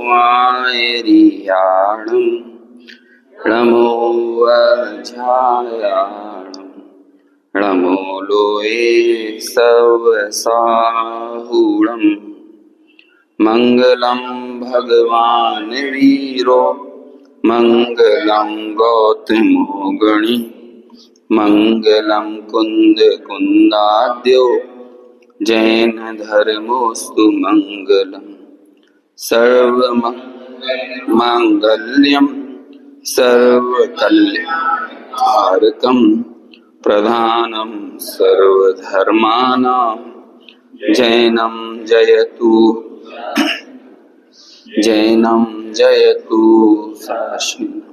वायरियाणं नमो वज्रायाणं नमो लोये सवसाहुणं मंगलम भगवान वीरो मंगलम गौतमो गणि मंगलम कुंद कुंदाद्यो जैन धर्मोस्तु मंगलम सर्वमंगल्यम सर्वकल्याणकारकम प्रधानम सर्वधर्मानां जैनम जयतु शासनम्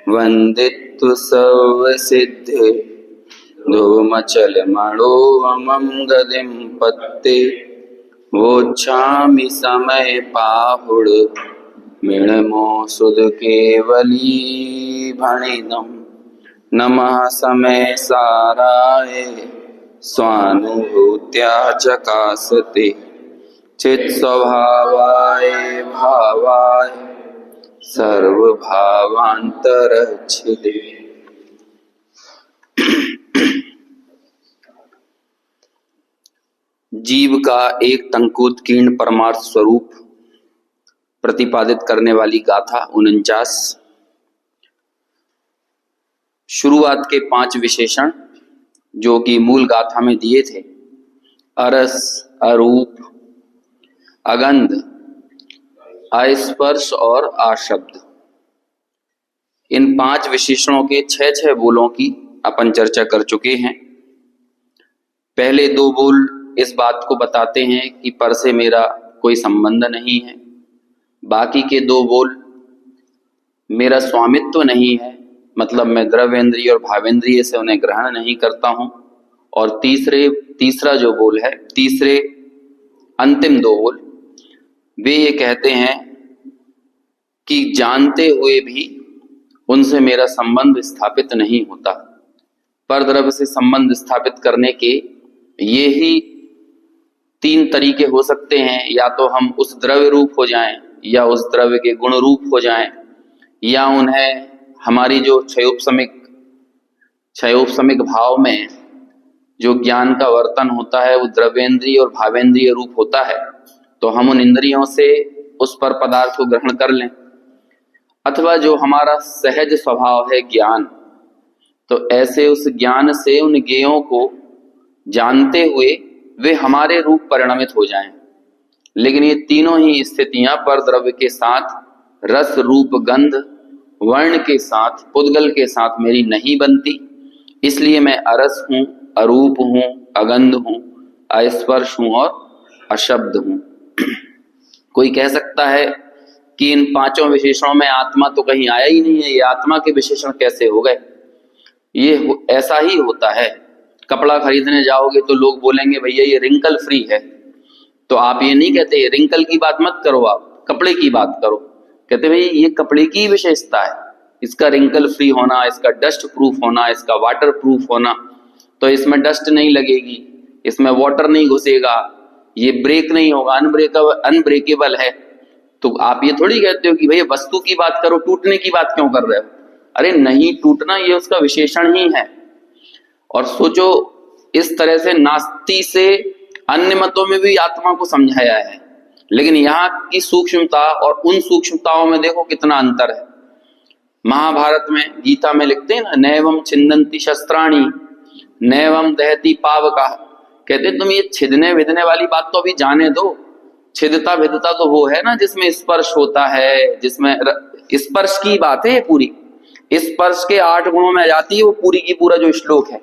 वंदित्व सर्वसिद्धे धूमचलमणोऽमं गदिं पत्ते वोच्छामि समय पाहुड मिणमो सुध केवली भणिदम् नमः समय साराय स्वानुभूत्या चकासते चित स्वभावाय भावाय सर्वभावांतरच्छिदे। जीव का एक तंकोत्कीर्ण परमार्थ स्वरूप प्रतिपादित करने वाली गाथा 49। शुरुआत के 5 विशेषण जो कि मूल गाथा में दिए थे, अरस, अरूप, अगंध, अस्पर्श और आशब्द, इन 5 विशेषणों के 6 बोलों की अपन चर्चा कर चुके हैं। पहले 2 बोल इस बात को बताते हैं कि पर से मेरा कोई संबंध नहीं है। बाकी के 2 बोल मेरा स्वामित्व नहीं है, मतलब मैं द्रव्येंद्रिय और भावेंद्रिय से उन्हें ग्रहण नहीं करता हूं। और तीसरा जो बोल है, तीसरे अंतिम 2 बोल, वे ये कहते हैं कि जानते हुए भी उनसे मेरा संबंध स्थापित नहीं होता। पर द्रव्य से संबंध स्थापित करने के ये ही 3 तरीके हो सकते हैं, या तो हम उस द्रव्य रूप हो जाएं, या उस द्रव्य के गुण रूप हो जाएं, या उन्हें हमारी जो क्षयोपशमिक भाव में जो ज्ञान का वर्तन होता है वो द्रव्येंद्रिय और भावेंद्रिय रूप होता है, तो हम उन इंद्रियों से उस पर पदार्थ को ग्रहण कर लें। अथवा जो हमारा सहज स्वभाव है ज्ञान, तो ऐसे उस ज्ञान से उन ज्ञेयों को जानते हुए वे हमारे रूप परिणमित हो जाएं। लेकिन ये तीनों ही स्थितियां पर द्रव्य के साथ, रस रूप गंध वर्ण के साथ, पुद्गल के साथ मेरी नहीं बनती। इसलिए मैं अरस हूं, अरूप हूं, अगंध हूं, अस्पर्श हूं और अशब्द हूं। कोई कह सकता है कि इन 5 विशेषणों में आत्मा तो कहीं आया ही नहीं है, ये आत्मा के विशेषण कैसे हो गए? ये ऐसा ही होता है। कपड़ा खरीदने जाओगे तो लोग बोलेंगे भैया ये रिंकल फ्री है, तो आप ये नहीं कहते रिंकल की बात मत करो, आप कपड़े की बात करो। कहते भाई ये कपड़े की विशेषता है, इसका रिंकल फ्री होना, इसका डस्ट प्रूफ होना, इसका वाटर प्रूफ होना, तो इसमें डस्ट नहीं लगेगी, इसमें वाटर नहीं घुसेगा, ये ब्रेक नहीं होगा, अनब्रेकेबल है। तो आप ये थोड़ी कहते हो कि भैया वस्तु की बात करो, टूटने की बात क्यों कर रहे हो? अरे नहीं, टूटना ये उसका विशेषण ही है। और सोचो, इस तरह से नास्ति से अन्य मतों में भी आत्मा को समझाया है, लेकिन यहाँ की सूक्ष्मता और उन सूक्ष्मताओं में देखो कितना अंतर है। महाभारत में, गीता में लिखते हैं ना, नैवम छिन्दन्ति शस्त्राणि नैवम दहति पावका। कहते तुम ये छिदने विदने वाली बात तो अभी जाने दो। छिदता भिदता तो वो है ना जिसमें स्पर्श होता है, जिसमें स्पर्श की बात है पूरी। स्पर्श के 8 गुणों में आ जाती है वो पूरी की पूरा जो श्लोक है।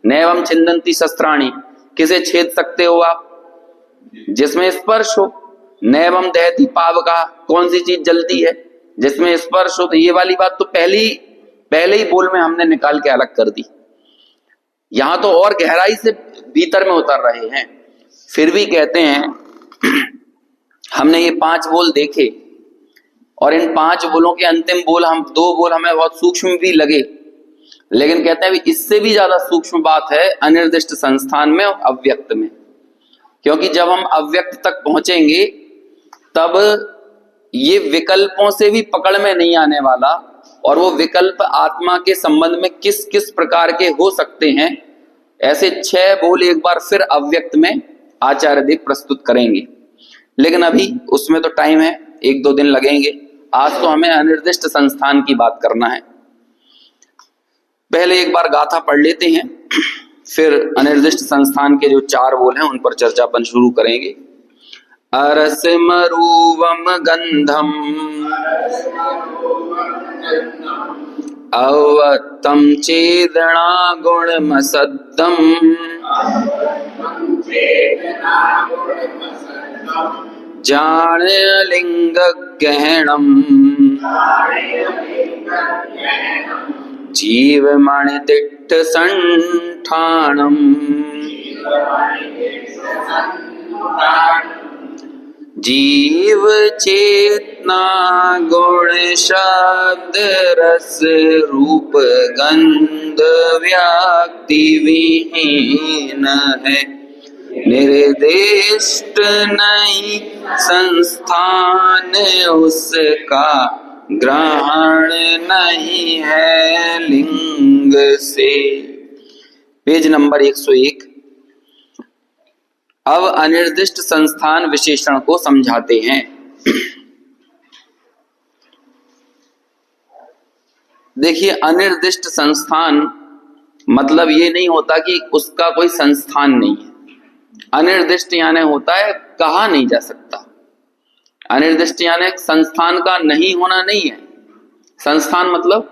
नैवम छिन्दन्ति शस्त्राणि, किसे छेद सकते हो आप? जिसमें स्पर्श हो। नैवम दहति पावका, कौन सी चीज जलती है? जिसमें स्पर्श हो। तो ये वाली बात तो पहले ही बोल में हमने निकाल के अलग कर दी। यहां तो और गहराई से भीतर में उतर रहे हैं, फिर भी कहते हैं हमने ये 5 बोल देखे, और इन 5 बोलों के अंतिम बोल, हम 2 बोल हमें बहुत सूक्ष्म भी लगे, लेकिन कहते हैं इससे भी ज्यादा सूक्ष्म बात है अनिर्दिष्ट संस्थान में और अव्यक्त में। क्योंकि जब हम अव्यक्त तक पहुंचेंगे तब ये विकल्पों से भी पकड़ में नहीं आने वाला, और वो विकल्प आत्मा के संबंध में किस किस प्रकार के हो सकते हैं, ऐसे 6 बोल एक बार फिर अव्यक्त में आचार्य देव प्रस्तुत करेंगे। लेकिन अभी उसमें तो टाइम है, 1-2 दिन लगेंगे। आज तो हमें अनिर्दिष्ट संस्थान की बात करना है। पहले एक बार गाथा पढ़ लेते हैं, फिर अनिर्दिष्ट संस्थान के जो 4 बोल हैं उन पर चर्चा अपन शुरू करेंगे। अरसमरूवम गंधम अवत्तम चेदना गुणमसद्दम जाणलिंग गहनम जीवमणि तिट्ठ संठाणम जीव चेतना गुण शब्द रस रूप गंध व्याक्ति विहीन है, निर्दिष्ट नहीं संस्थान उसका, ग्रहण नहीं है लिंग से। Page number 101। अब अनिर्दिष्ट संस्थान विशेषण को समझाते हैं। देखिए, अनिर्दिष्ट संस्थान मतलब ये नहीं होता कि उसका कोई संस्थान नहीं है। अनिर्दिष्ट यानी होता है कहा नहीं जा सकता। अनिर्दिष्ट यानी संस्थान का नहीं होना नहीं है। संस्थान मतलब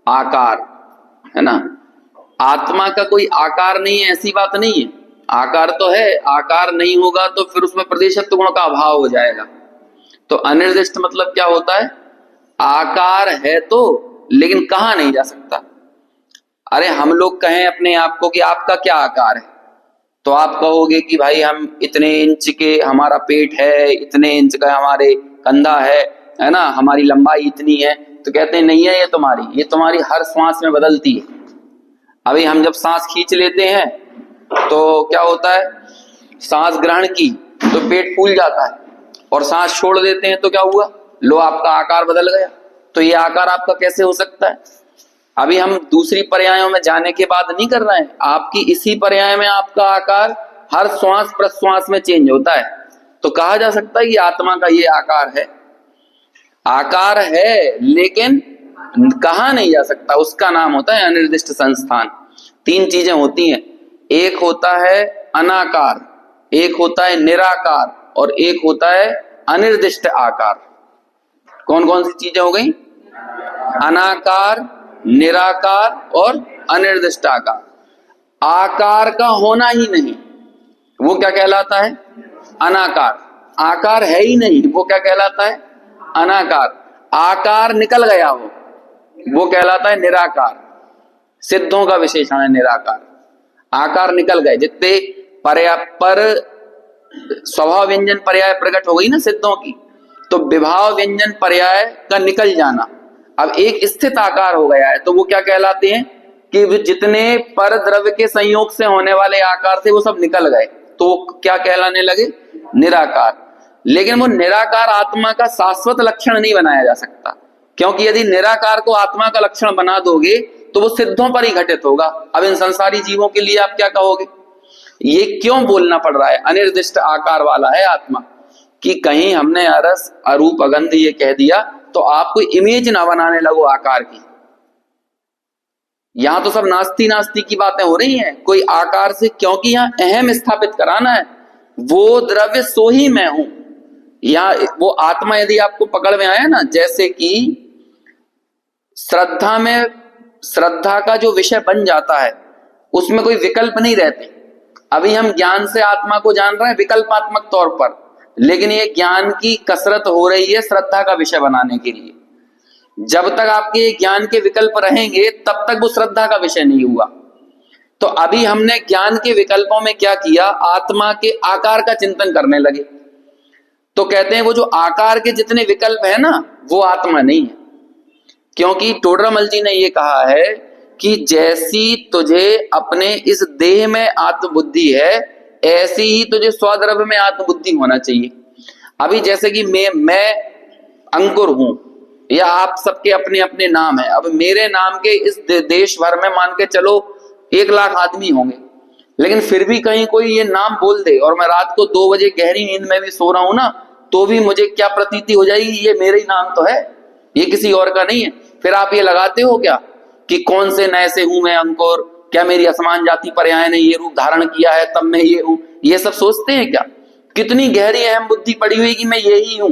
आकार, है ना। आत्मा का कोई आकार नहीं है, ऐसी बात नहीं है। आकार तो है, आकार नहीं होगा तो फिर उसमें प्रदेशत्व गुण का अभाव हो जाएगा। तो अनिर्दिष्ट मतलब क्या होता है, आकार है तो, लेकिन कहा नहीं जा सकता। अरे हम लोग कहें अपने आप को कि आपका क्या आकार है, तो आप कहोगे कि भाई हम इतने इंच के हमारा पेट है, इतने इंच का हमारे कंधा है ना, हमारी लंबाई इतनी है। तो कहते हैं नहीं है, ये तुम्हारी हर श्वास में बदलती है। अभी हम जब सांस खींच लेते हैं तो क्या होता है, सांस ग्रहण की तो पेट फूल जाता है, और सांस छोड़ देते हैं तो क्या हुआ, लो आपका आकार बदल गया। तो ये आकार आपका कैसे हो सकता है। अभी हम दूसरी पर्यायों में जाने के बाद नहीं कर रहे हैं, आपकी इसी पर्याय में आपका आकार हर श्वास प्रश्वास में चेंज होता है। तो कहा जा सकता है कि आत्मा का ये आकार है। आकार है लेकिन कहा नहीं जा सकता, उसका नाम होता है अनिर्दिष्ट संस्थान। 3 चीजें होती हैं, एक होता है अनाकार, एक होता है निराकार, और एक होता है अनिर्दिष्ट आकार। कौन कौन सी चीजें हो गई, अनाकार, निराकार और अनिर्दिष्ट आकार। आकार का होना ही नहीं, वो क्या कहलाता है, अनाकार। आकार है ही नहीं, वो क्या कहलाता है, अनाकार। आकार निकल गया वो कहलाता है निराकार। सिद्धों का विशेषण है निराकार। आकार निकल गए, जितने पर स्वभाव व्यंजन पर्याय प्रकट हो गई ना सिद्धों की, तो विभाव व्यंजन पर्याय का निकल जाना। अब एक स्थित आकार हो गया है, तो वो क्या कहलाते हैं कि जितने पर द्रव्य के संयोग से होने वाले आकार थे वो सब निकल गए, तो वो क्या कहलाने लगे, निराकार। लेकिन वो निराकार आत्मा का शाश्वत लक्षण नहीं बनाया जा सकता, क्योंकि यदि निराकार को आत्मा का लक्षण बना दोगे तो वो सिद्धों पर ही घटित होगा। अब इन संसारी जीवों के लिए आप क्या कहोगे, ये क्यों बोलना पड़ रहा है, अनिर्दिष्ट आकार वाला है आत्मा, कि कहीं हमने अरस अरूप अगंध ये कह दिया तो आप कोई इमेज ना बनाने लगो आकार की। यहां तो सब नास्ती नास्ती की बातें हो रही हैं, कोई आकार से, क्योंकि यहां अहम स्थापित कराना है, वो द्रव्य सो ही मैं हूं। या वो आत्मा यदि आपको पकड़ में आया ना, जैसे कि श्रद्धा में, श्रद्धा का जो विषय बन जाता है उसमें कोई विकल्प नहीं रहते। अभी हम ज्ञान से आत्मा को जान रहे हैं विकल्पात्मक तौर पर, लेकिन ये ज्ञान की कसरत हो रही है श्रद्धा का विषय बनाने के लिए। जब तक आपके ज्ञान के विकल्प रहेंगे तब तक वो श्रद्धा का विषय नहीं हुआ। तो अभी हमने ज्ञान के विकल्पों में क्या किया, आत्मा के आकार का चिंतन करने लगे। तो कहते हैं वो जो आकार के जितने विकल्प है ना, वो आत्मा नहीं है। क्योंकि टोडरमल जी ने ये कहा है कि जैसी तुझे अपने इस देह में आत्मबुद्धि है, ऐसी ही तुझे स्वद्रव्य में आत्मबुद्धि होना चाहिए। अभी जैसे कि मैं अंकुर हूं, या आप सबके अपने अपने नाम है। अब मेरे नाम के इस देश भर में मान के चलो 1 लाख आदमी होंगे, लेकिन फिर भी कहीं कोई ये नाम बोल दे और मैं रात को 2 बजे गहरी नींद में भी सो रहा हूं ना, तो भी मुझे क्या प्रतीति हो जाएगी, ये मेरा ही नाम तो है, ये किसी और का नहीं है। फिर आप ये लगाते हो क्या कि कौन से नए से हूं मैं अंकुर, क्या मेरी असमान जाति पर्याय ने ये रूप धारण किया है तब मैं ये हूं, ये सब सोचते हैं क्या? कितनी गहरी अहम बुद्धि पड़ी हुई कि मैं यही हूं,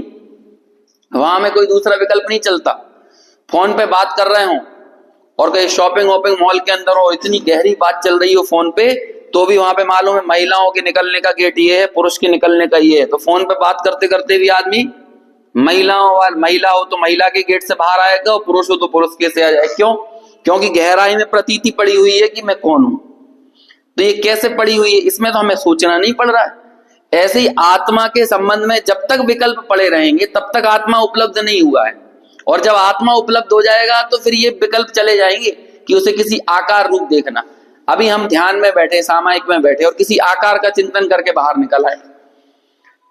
वहां में कोई दूसरा विकल्प नहीं चलता। फोन पे बात कर रहे हो और कहीं शॉपिंग वॉपिंग मॉल के अंदर हो, इतनी गहरी बात चल रही हो फोन पे, तो भी वहां पे मालूम है महिलाओं के निकलने का गेट ये है, पुरुष के निकलने का ये है, तो फोन पे बात करते करते भी आदमी महिला हो तो महिला के गेट से बाहर आएगा और पुरुष हो तो पुरुष के से आ जाए। क्यों? क्योंकि गहराई में प्रतीति पड़ी हुई है कि मैं कौन हूं। तो ये कैसे पड़ी हुई है, इसमें तो हमें सोचना नहीं पड़ रहा है। ऐसे ही आत्मा के संबंध में जब तक विकल्प पड़े रहेंगे तब तक आत्मा उपलब्ध नहीं हुआ है, और जब आत्मा उपलब्ध हो जाएगा तो फिर ये विकल्प चले जाएंगे कि उसे किसी आकार रूप देखना। अभी हम ध्यान में बैठे, सामायिक में बैठे और किसी आकार का चिंतन करके बाहर निकल आए,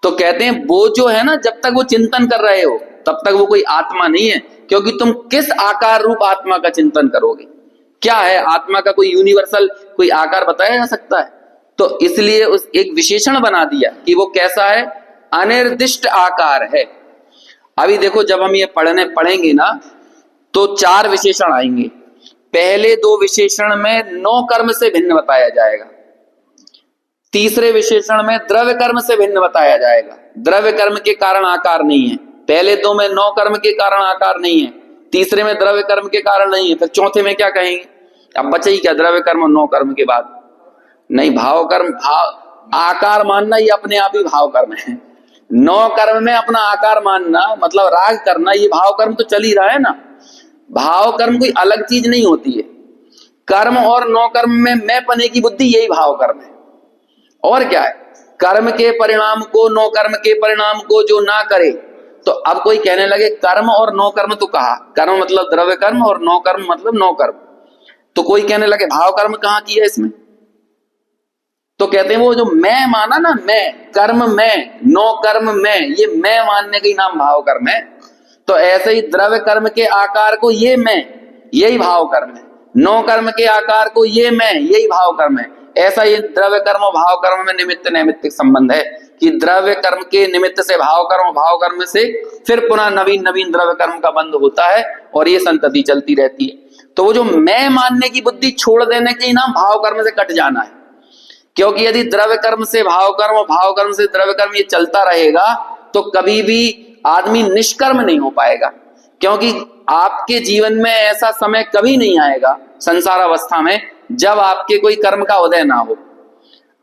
तो कहते हैं वो जो है ना, जब तक वो चिंतन कर रहे हो तब तक वो कोई आत्मा नहीं है, क्योंकि तुम किस आकार रूप आत्मा का चिंतन करोगे? क्या है आत्मा का? कोई यूनिवर्सल कोई आकार बताया जा सकता है? तो इसलिए उस एक विशेषण बना दिया कि वो कैसा है, अनिर्दिष्ट आकार है। अभी देखो जब हम ये पढ़ेंगे ना तो 4 विशेषण आएंगे। पहले 2 विशेषण में 9 कर्म से भिन्न बताया जाएगा, तीसरे विशेषण में द्रव्य कर्म से भिन्न बताया जाएगा। द्रव्य कर्म के कारण आकार नहीं है, पहले 2 में 9 कर्म के कारण आकार नहीं है, तीसरे में द्रव्य कर्म के कारण नहीं है, फिर चौथे में क्या कहेंगे? अब बचे ही क्या? द्रव्य कर्म और 9 कर्म के बाद नहीं, भाव कर्म। भाव आकार मानना ये अपने आप ही भाव कर्म है। 9 कर्म में अपना आकार मानना मतलब राग करना, ये भाव कर्म तो चल ही रहा है ना। भाव कर्म कोई अलग चीज नहीं होती है। कर्म और 9 कर्म में मैं पने की बुद्धि, यही भाव कर्म है। और क्या है? कर्म के परिणाम को, 9 कर्म के परिणाम को जो ना करे, तो अब कोई कहने लगे कर्म और 9 कर्म तो कहा, कर्म मतलब द्रव्य कर्म और 9 कर्म मतलब 9 कर्म, तो कोई कहने लगे भाव कर्म कहां किया इसमें? तो कहते हैं वो जो मैं माना ना, मैं कर्म मैं 9 कर्म मैं, ये मैं मानने का ही नाम भाव कर्म है। तो ऐसे ही द्रव्य कर्म के आकार को ये मैं, यही भाव कर्म है। 9 कर्म के आकार को ये मैं, यही भाव कर्म है। ऐसा ये द्रव्य कर्म और भाव कर्म में निमित्त नैमित्तिक संबंध है कि द्रव्य कर्म के निमित्त से भाव कर्म, भाव कर्म से फिर पुनः नवीन नवीन द्रव्य कर्म का बंध होता है और ये संतति चलती रहती है। तो वो जो मैं मानने की बुद्धि छोड़ देने के नाम भाव कर्म से कट जाना है, क्योंकि यदि द्रव्य कर्म से भाव कर्म और भाव कर्म से द्रव्य कर्म ये चलता रहेगा तो कभी भी आदमी निष्कर्म नहीं हो पाएगा। क्योंकि आपके जीवन में ऐसा समय कभी नहीं आएगा संसार अवस्था में जब आपके कोई कर्म का उदय ना हो।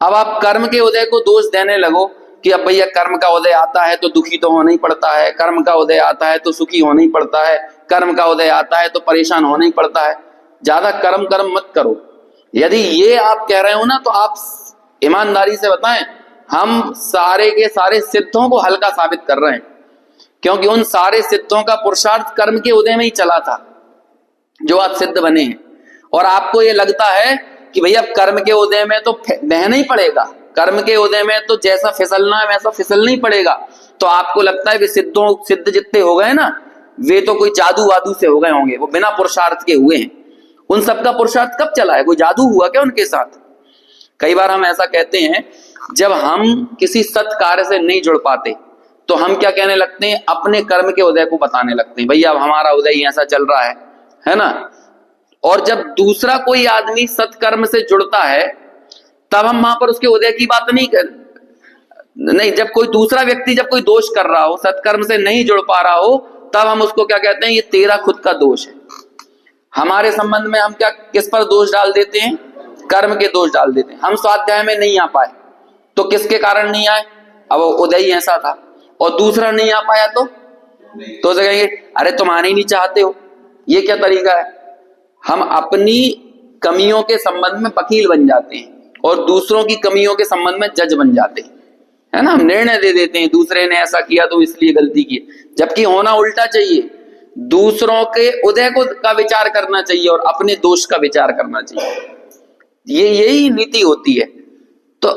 अब आप कर्म के उदय को दोष देने लगो कि अब भैया कर्म का उदय आता है तो दुखी तो होना ही पड़ता है, कर्म का उदय आता है तो सुखी होना ही पड़ता है, कर्म का उदय आता है तो परेशान होना ही पड़ता है। ज्यादा कर्म कर्म मत करो। यदि ये आप कह रहे हो ना, तो आप ईमानदारी से बताएं, हम सारे के सारे सिद्धों को हल्का साबित कर रहे हैं, क्योंकि उन सारे सिद्धों का पुरुषार्थ कर्म के उदय में ही चला था जो आप सिद्ध बने हैं। और आपको ये लगता है कि भैया कर्म के उदय में तो बहना ही पड़ेगा, कर्म के उदय में तो जैसा फिसलना है वैसा फिसलना ही पड़ेगा। तो आपको लगता है वे सिद्ध जितने हो गए ना, वे तो कोई जादू वादू से हो गए होंगे, वो बिना पुरुषार्थ के हुए हैं। उन सबका पुरुषार्थ कब चला है? कोई जादू हुआ क्या उनके साथ? कई बार हम ऐसा कहते हैं, जब हम किसी सत् कार्य से नहीं जुड़ पाते तो हम क्या कहने लगते हैं? अपने कर्म के उदय को बताने लगते हैं, भैया अब हमारा उदय ऐसा चल रहा है ना। और जब दूसरा कोई आदमी सत्कर्म से जुड़ता है तब हम वहां पर उसके उदय की बात नहीं, जब कोई दूसरा व्यक्ति जब कोई दोष कर रहा हो, सत्कर्म से नहीं जुड़ पा रहा हो, तब हम उसको क्या कहते हैं? ये तेरा खुद का दोष है। हमारे संबंध में हम क्या किस पर दोष डाल देते हैं? कर्म के दोष डाल देते हैं। हम स्वाध्याय में नहीं आ पाए तो किसके कारण नहीं आए? अब उदय ही ऐसा था। और दूसरा नहीं आ पाया तो कहेंगे अरे तुम आने ही नहीं चाहते हो। ये क्या तरीका है? हम अपनी कमियों के संबंध में वकील बन जाते हैं और दूसरों की कमियों के संबंध में जज बन जाते हैं, है ना। हम निर्णय दे देते हैं दूसरे ने ऐसा किया तो इसलिए गलती की, जबकि होना उल्टा चाहिए। दूसरों के उदय को का विचार करना चाहिए और अपने दोष का विचार करना चाहिए। यही नीति होती है। तो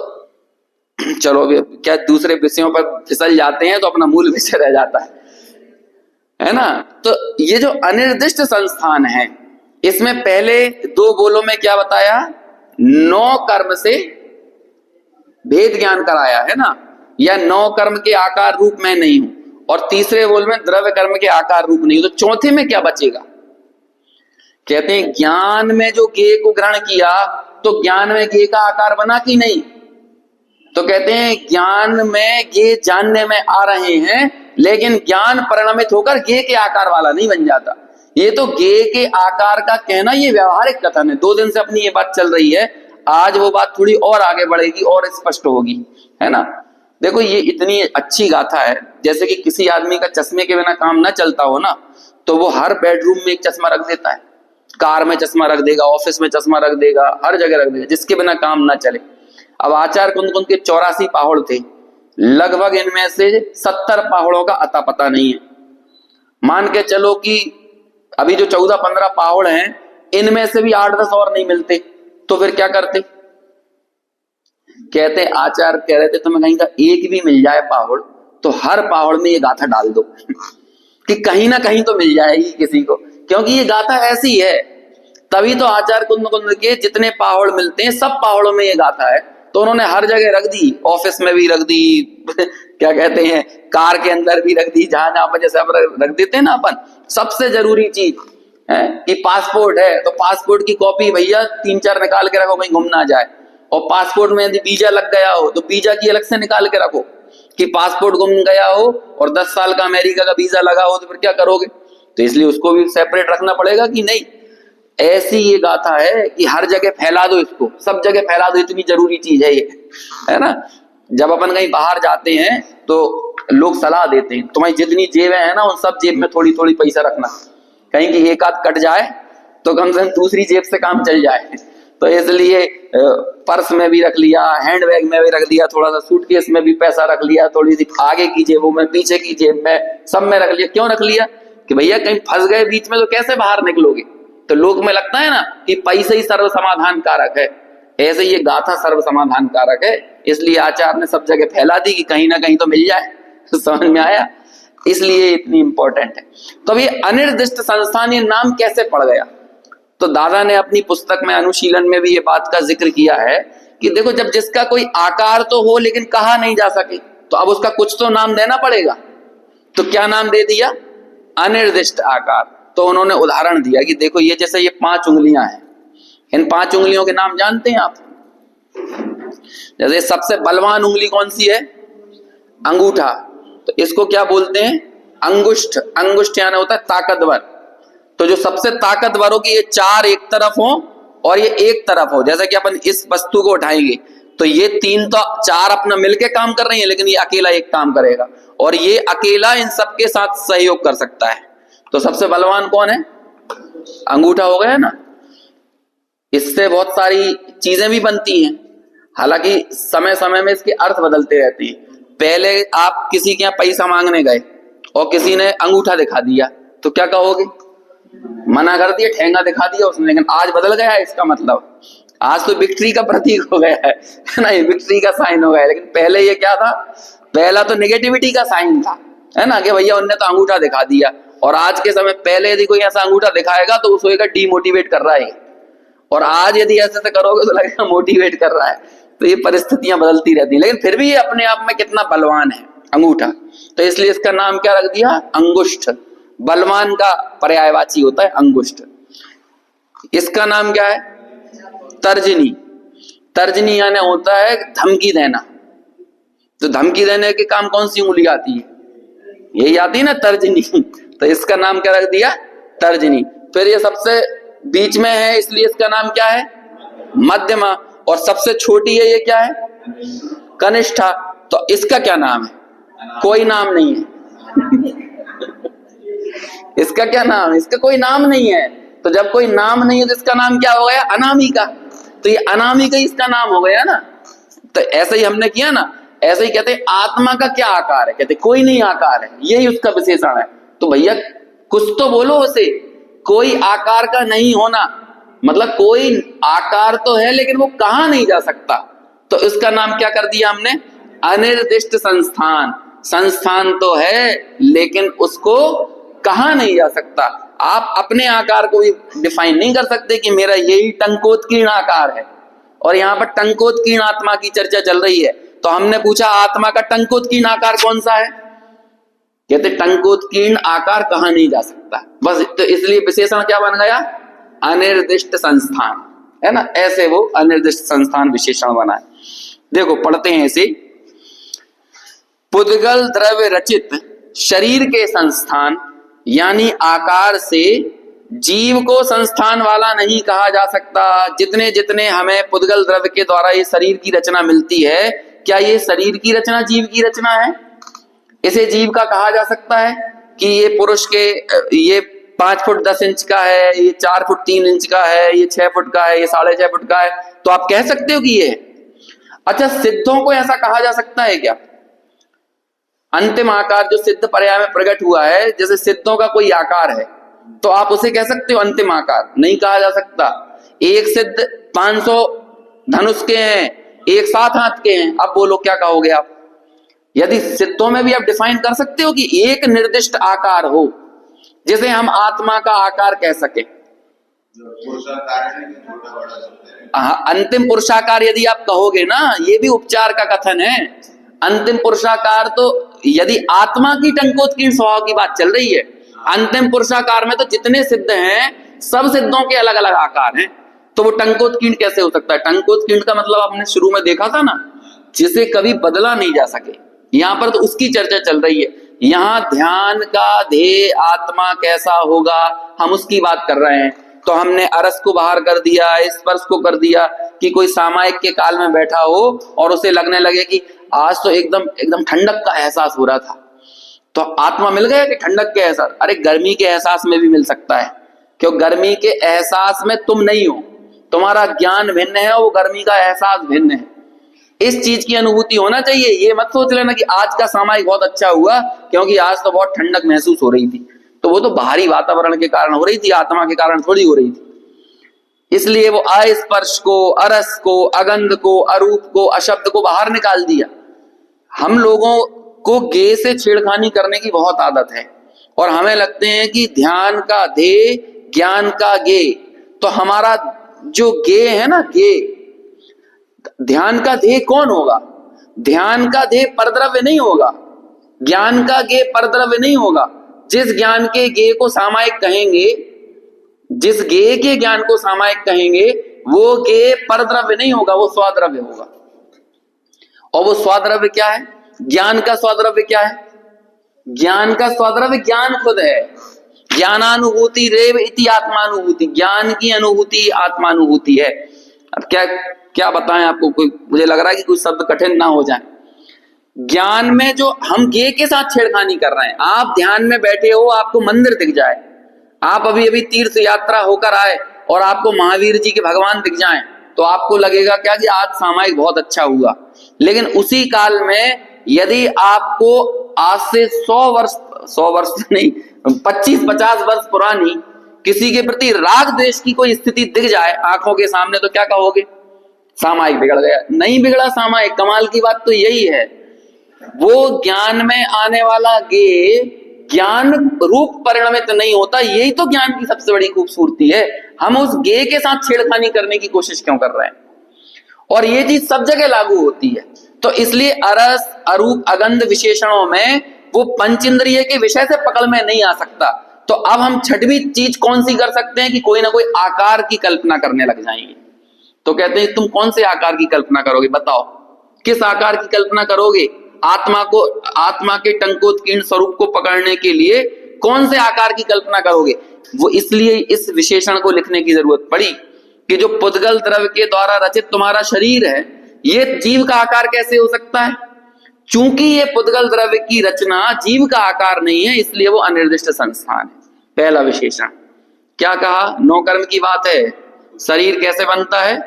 चलो अभी क्या दूसरे विषयों पर फिसल जाते हैं तो अपना मूल विषय रह जाता है। है ना। तो ये जो अनिर्दिष्ट संस्थान है, इसमें पहले दो बोलों में क्या बताया, 9 कर्म से भेद ज्ञान कराया है ना, या 9 कर्म के आकार रूप में नहीं हूं, और तीसरे बोल में द्रव्य कर्म के आकार रूप नहीं हूं। तो चौथे में क्या बचेगा, कहते हैं ज्ञान में जो ज्ञेय को ग्रहण किया तो ज्ञान में ज्ञेय का आकार बना कि नहीं। तो कहते हैं ज्ञान में ज्ञेय जानने में आ रहे हैं, लेकिन ज्ञान परिणमित होकर ज्ञेय के आकार वाला नहीं बन जाता। ये तो ज्ञेय के आकार का कहना ये व्यावहारिक कथन है, 2 दिन से अपनी ये बात चल रही है, आज वो बात थोड़ी और आगे बढ़ेगी और स्पष्ट होगी, है ना। देखो ये इतनी अच्छी गाथा है, जैसे कि किसी आदमी का चश्मे के बिना काम ना चलता हो ना, तो वो हर बेडरूम में एक चश्मा रख देता है, कार में चश्मा रख देगा, ऑफिस में चश्मा रख देगा, हर जगह रख देगा, जिसके बिना काम ना चले। अब आचार्य कुंद के 84 पाहुड़ थे, लगभग इनमें से 70 पाहुड़ों का अता पता नहीं है। मान के चलो कि अभी जो 14-15 पाहुड़ हैं, इनमें से भी 8-10 और नहीं मिलते, तो फिर क्या करते। कहते आचार्य कह रहे थे तुम्हें कहीं का एक भी मिल जाए पाहुड़, तो हर पाहुड़ में ये गाथा डाल दो कि कहीं ना कहीं तो मिल जाएगी किसी को, क्योंकि ये गाथा ऐसी है। तभी तो आचार्य कुंद के जितने पाहुड़ मिलते हैं सब पाहुड़ों में ये गाथा है, तो उन्होंने हर जगह रख दी, ऑफिस में भी रख दी क्या कहते हैं, कार के अंदर भी रख दी, जहां जहां पर जैसे रख देते हैं ना अपन। सबसे जरूरी चीज है कि पासपोर्ट है तो पासपोर्ट की कॉपी भैया 3-4 निकाल के रखो, कहीं गुम ना जाए। और पासपोर्ट में यदि वीजा लग गया हो तो वीजा की अलग से निकाल के रखो, कि पासपोर्ट गुम गया हो और 10 साल का अमेरिका का वीजा लगा हो तो फिर क्या करोगे। तो इसलिए उसको भी सेपरेट रखना पड़ेगा कि नहीं। ऐसी ये गाथा है कि हर जगह फैला दो, इसको सब जगह फैला दो, इतनी जरूरी चीज है ये, है ना। जब अपन कहीं बाहर जाते हैं तो लोग सलाह देते हैं तुम्हारी जितनी जेबें हैं ना, उन सब जेब में थोड़ी थोड़ी पैसा रखना, कहीं की एक आध कट जाए तो कम से कम दूसरी जेब से काम चल जाए। तो इसलिए पर्स में भी रख लिया, हैंड बैग में भी रख लिया, थोड़ा सा सूटकेस में भी पैसा रख लिया, थोड़ी सी आगे की जेबों में, पीछे की जेब में, सब में रख लिया। क्यों रख लिया कि भैया कहीं फंस गए बीच में तो कैसे बाहर निकलोगे। तो लोग में लगता है ना कि पैसे ही सर्व समाधान कारक है, ऐसे ये गाथा सर्व समाधान कारक है, इसलिए आचार्य ने सब जगह फैला दी कि कहीं ना कहीं तो मिल जाए। समझ में आया, इसलिए इतनी इंपॉर्टेंट है। तो ये अनिर्दिष्ट संस्थान ये नाम कैसे पड़ गया, तो दादा ने अपनी पुस्तक में अनुशीलन में भी ये बात का जिक्र किया है कि देखो जब जिसका कोई आकार तो हो लेकिन कहा नहीं जा सके, तो अब उसका कुछ तो नाम देना पड़ेगा। तो क्या नाम दे दिया, अनिर्दिष्ट आकार। तो उन्होंने उदाहरण दिया कि देखो ये जैसे ये 5 उंगलियां हैं, इन 5 उंगलियों के नाम जानते हैं आप। जैसे सबसे बलवान उंगली कौन सी है, अंगूठा, तो इसको क्या बोलते हैं, अंगुष्ठ। अंगुष्ठ यानी होता है ताकतवर। तो जो सबसे ताकतवर हो कि ये 4 एक तरफ हो और ये एक तरफ हो, जैसा कि अपन इस वस्तु को उठाएंगे तो ये 3 तो 4 अपना मिलके काम कर रही है, लेकिन ये अकेला एक काम करेगा, और ये अकेला इन सबके साथ सहयोग कर सकता है। तो सबसे बलवान कौन है, अंगूठा हो गया ना। इससे बहुत सारी चीजें भी बनती हैं, हालांकि समय समय में इसके अर्थ बदलते रहते हैं। पहले आप किसी के यहाँ पैसा मांगने गए और किसी ने अंगूठा दिखा दिया तो क्या कहोगे, मना कर दिया, ठेंगा दिखा दिया उसने। लेकिन आज बदल गया है इसका मतलब, आज तो विक्ट्री का प्रतीक हो गया है ना, ये विक्ट्री का साइन हो गया है। लेकिन पहले ये क्या था, पहला तो नेगेटिविटी का साइन था, है ना, कि भैया उनने तो अंगूठा दिखा दिया। और आज के समय पहले यदि कोई ऐसा अंगूठा दिखाएगा तो उसको डीमोटिवेट कर रहा है, और आज यदि ऐसे करोगे तो लगेगा मोटिवेट कर रहा है। तो ये परिस्थितियां बदलती रहती है, लेकिन फिर भी ये अपने आप में कितना बलवान है अंगूठा। तो इसलिए इसका नाम क्या रख दिया, अंगुष्ठ। बलवान का पर्यायवाची होता है अंगुष्ठ। इसका नाम क्या है, तर्जनी। तर्जनी यानी होता है धमकी देना। तो धमकी देने के काम कौन सी उंगली आती है, यही आती है ना, तर्जनी। तो इसका नाम क्या रख दिया, तर्जनी। फिर ये सबसे बीच में है इसलिए इसका नाम क्या है, मध्यमा। और सबसे छोटी है ये क्या है, कनिष्ठा। तो इसका क्या नाम है, कोई नाम नहीं है इसका क्या नाम है, इसका कोई नाम नहीं है। तो जब कोई नाम नहीं है तो इसका नाम क्या हो गया, अनामिका। तो ये अनामिका ही इसका नाम हो गया ना। तो ऐसे ही हमने किया ना, ऐसे ही कहते हैं आत्मा का क्या आकार है, कहते कोई नहीं आकार है, यही उसका विशेषण है। तो भैया कुछ तो बोलो उसे, कोई आकार का नहीं होना मतलब कोई आकार तो है लेकिन वो कहां नहीं जा सकता। तो इसका नाम क्या कर दिया हमने, अनिर्दिष्ट संस्थान। संस्थान तो है लेकिन उसको कहा नहीं जा सकता। आप अपने आकार को भी डिफाइन नहीं कर सकते कि मेरा यही टंकोत्कीर्ण आकार है, और यहाँ पर टंकोत्कीर्ण आत्मा की चर्चा चल रही है। तो हमने पूछा आत्मा का टंकोत्कीर्ण आकार कौन सा है, कहते टंकोत्कीर्ण आकार कहा नहीं जा सकता, बस। तो इसलिए विशेषण क्या बन गया, अनिर्दिष्ट संस्थान, है ना, ऐसे वो अनिर्दिष्ट संस्थान विशेषण बना है। देखो पढ़ते हैं इसे, पुद्गल द्रव्य रचित शरीर के संस्थान यानी आकार से जीव को संस्थान वाला नहीं कहा जा सकता। जितने जितने हमें पुद्गल द्रव्य के द्वारा ये शरीर की रचना मिलती है, क्या ये शरीर की रचना जीव की रचना है? इसे जीव का कहा जा सकता है कि ये पुरुष के ये 5 फुट 10 इंच का है, ये 4 फुट 3 इंच का है, ये 6 फुट का है, ये 6.5 फुट का है, तो आप कह सकते हो कि ये है। अच्छा, सिद्धों को ऐसा कहा जा सकता है क्या? अंतिम आकार जो सिद्ध पर्याय में प्रकट हुआ है, जैसे सिद्धों का कोई आकार है तो आप उसे कह सकते हो अंतिम आकार? नहीं कहा जा सकता। एक सिद्ध 500 धनुष के हैं, एक 7 हाथ के हैं, अब बोलो क्या कहोगे आप? यदि सिद्धों में भी आप डिफाइन कर सकते हो कि एक निर्दिष्ट आकार हो, जैसे हम आत्मा का आकार कह सके, अंतिम पुरुषाकार यदि आप कहोगे ना, ये भी उपचार का कथन है। अंतिम पुरुषाकार तो यदि आत्मा की टंकोत्कीर्ण स्वभाव की बात चल रही है, अंतिम पुरुषाकार में तो जितने सिद्ध हैं सब सिद्धों के अलग अलग आकार हैं, तो वो टंकोत्कीर्ण कैसे हो सकता है? टंकोत्कीर्ण का मतलब आपने शुरू में देखा था ना, जिसे कभी बदला नहीं जा सके। यहां पर तो उसकी चर्चा चल रही है। यहां ध्यान का ध्येय आत्मा कैसा होगा, हम उसकी बात कर रहे हैं। तो हमने अरस को बाहर कर दिया, स्पर्श को कर दिया, कि कोई सामायिक के काल में बैठा हो और उसे लगने लगे कि आज तो एकदम एकदम ठंडक का एहसास हो रहा था, तो आत्मा मिल गया कि ठंडक के एहसास? अरे गर्मी के एहसास में भी मिल सकता है, क्यों? गर्मी के एहसास में तुम नहीं हो, तुम्हारा ज्ञान भिन्न है, वो गर्मी का एहसास भिन्न है। इस चीज की अनुभूति होना चाहिए। ये मत सोच लेना कि आज का सामायिक बहुत अच्छा हुआ क्योंकि आज तो बहुत ठंडक महसूस हो रही थी, तो वो तो बाहरी वातावरण के कारण हो रही थी, आत्मा के कारण थोड़ी हो रही थी। इसलिए वो अस्पर्श को, अरस को, अगंध को, अरूप को, अशब्द को बाहर निकाल दिया। हम लोगों को गे से छेड़खानी करने की बहुत आदत है, और हमें लगते हैं कि ध्यान का ध्येय, ज्ञान का गे। तो हमारा जो गे है ना, गे, ध्यान का ध्येय कौन होगा? ध्यान का ध्येय परद्रव्य नहीं होगा, ज्ञान का गे परद्रव्य नहीं होगा। जिस ज्ञान के गे को सामायिक कहेंगे, जिस गे के ज्ञान को सामायिक कहेंगे, वो गे परद्रव्य नहीं होगा, वो स्वाद्रव्य होगा। और वो स्वाद्रव्य क्या है? ज्ञान का स्वाद्रव्य क्या है? ज्ञान का स्वाद्रव्य ज्ञान खुद है। ज्ञानानुभूति रेव इति आत्मानुभूति, ज्ञान की अनुभूति आत्मानुभूति है। अब क्या क्या बताएं आपको, कोई मुझे लग रहा है कि कुछ शब्द कठिन ना हो जाए। ज्ञान में जो हम गे के साथ छेड़खानी कर रहे हैं, आप ध्यान में बैठे हो, आपको मंदिर दिख जाए, आप अभी अभी तीर्थ यात्रा होकर आए और आपको महावीर जी के भगवान दिख जाएं, तो आपको लगेगा क्या कि आज सामायिक बहुत अच्छा हुआ। लेकिन उसी काल में यदि आपको आज से 100 वर्ष नहीं, 25-50 वर्ष पुरानी किसी के प्रति राग द्वेष की कोई स्थिति दिख जाए आंखों के सामने, तो क्या कहोगे? सामायिक बिगड़ गया। नहीं बिगड़ा सामायिक, कमाल की बात तो यही है, वो ज्ञान में आने वाला गे ज्ञान रूप परिणमित नहीं होता। यही तो ज्ञान की सबसे बड़ी खूबसूरती है। हम उस गे के साथ छेड़खानी करने की कोशिश क्यों कर रहे हैं? और ये चीज सब जगह लागू होती है। तो इसलिए अरस, अरूप, अगंध विशेषणों में वो पंच इंद्रिय के विषय से पकड़ में नहीं आ सकता। तो अब हम छठवीं चीज कौन सी कर सकते हैं कि कोई ना कोई आकार की कल्पना करने लग जाएंगे। तो कहते हैं तुम कौन से आकार की कल्पना करोगे? बताओ, किस आकार की कल्पना करोगे? आत्मा को, आत्मा के टंकोत्कीर्ण स्वरूप को पकड़ने के लिए कौन से आकार की कल्पना करोगे? वो इसलिए इस विशेषण को लिखने की जरूरत पड़ी कि जो पुद्गल द्रव्य के द्वारा रचित तुम्हारा शरीर है, ये जीव का आकार कैसे हो सकता है? चूंकि ये पुद्गल द्रव्य की रचना जीव का आकार नहीं है, इसलिए वो अनिर्दिष्ट संस्थान है। पहला विशेषण क्या कहा? 9 कर्म की बात है। शरीर कैसे बनता है?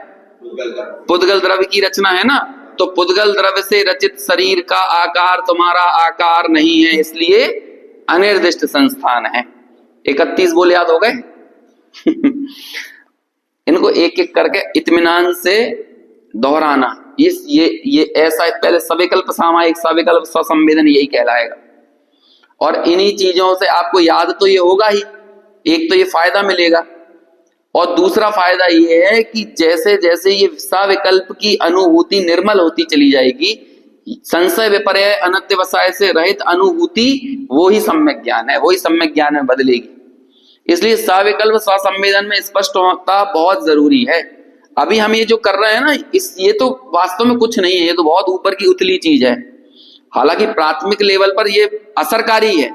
पुद्गल द्रव्य की रचना है ना, तो पुद्गल द्रव्य से रचित शरीर का आकार तुम्हारा आकार नहीं है, इसलिए अनिर्दिष्ट संस्थान है। 31 बोल याद हो गए? इनको एक एक करके इत्मीनान से दोहराना। ये ऐसा, पहले सविकल्प सामायिक, सविकल्प स्वसंवेदन, यही कहलाएगा। और इन्हीं चीजों से आपको याद तो ये होगा ही, एक तो ये फायदा मिलेगा, और दूसरा फायदा ये है कि जैसे जैसे ये सविकल्प की अनुभूति निर्मल होती चली जाएगी, संशय विपर्य अनत्यवसाय से रहित अनुभूति वो ही सम्यक ज्ञान है, वही सम्यक ज्ञान में बदलेगी। इसलिए सविकल्प स्वसंवेदन में स्पष्ट होता बहुत जरूरी है। अभी हम ये जो कर रहे हैं ना, ये तो वास्तव में कुछ नहीं है, ये तो बहुत ऊपर की उतली चीज है। हालांकि प्राथमिक लेवल पर ये असरकारी है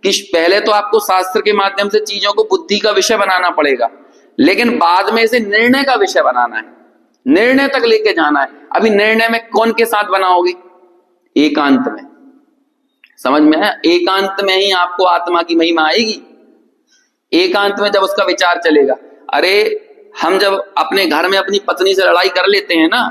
कि पहले तो आपको शास्त्र के माध्यम से चीजों को बुद्धि का विषय बनाना पड़ेगा, लेकिन बाद में इसे निर्णय का विषय बनाना है, निर्णय तक लेके जाना है। अभी निर्णय में कौन के साथ बनाओगे? एकांत में। समझ में है? एकांत में ही आपको आत्मा की महिमा आएगी, एकांत में जब उसका विचार चलेगा। अरे हम जब अपने घर में अपनी पत्नी से लड़ाई कर लेते हैं ना,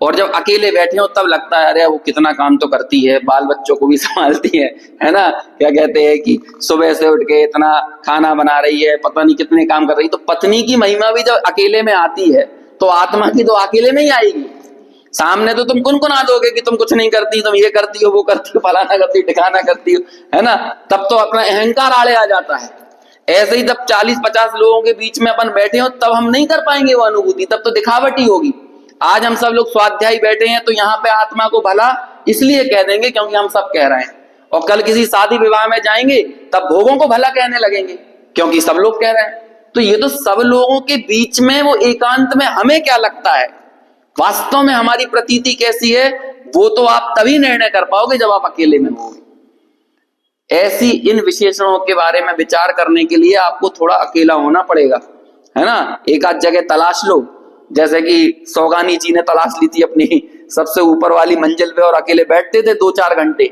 और जब अकेले बैठे हो तब लगता है अरे वो कितना काम तो करती है, बाल बच्चों को भी संभालती है ना। क्या कहते हैं कि सुबह से उठ के इतना खाना बना रही है, पता नहीं कितने काम कर रही है। तो पत्नी की महिमा भी जब अकेले में आती है तो आत्मा की तो अकेले में ही आएगी। सामने तो तुम गुनगुना दोगे कि तुम कुछ नहीं करती, तुम ये करती हो, वो करती हो, फलाना करती हो, ठिकाना करती हो, है ना। तब तो अपना अहंकार आड़े आ जाता है। ऐसे ही जब 40-50 लोगों के बीच में अपन बैठे हो तब हम नहीं कर पाएंगे वो अनुभूति, तब तो दिखावट ही होगी। आज हम सब लोग स्वाध्यायी बैठे हैं तो यहाँ पे आत्मा को भला इसलिए कह देंगे क्योंकि हम सब कह रहे हैं, और कल किसी शादी विवाह में जाएंगे तब भोगों को भला कहने लगेंगे क्योंकि सब लोग कह रहे हैं। तो ये तो सब लोगों के बीच में वो एकांत में हमें क्या लगता है, वास्तव में हमारी प्रतीति कैसी है, वो तो आप तभी निर्णय कर पाओगे जब आप अकेले में होगे। ऐसी इन विशेषणों के बारे में विचार करने के लिए आपको थोड़ा अकेला होना पड़ेगा, है ना। एक आध जगह तलाश लो, जैसे कि सौगानी जी ने तलाश ली थी अपनी सबसे ऊपर वाली मंजिल पे और अकेले बैठते थे 2-4 घंटे।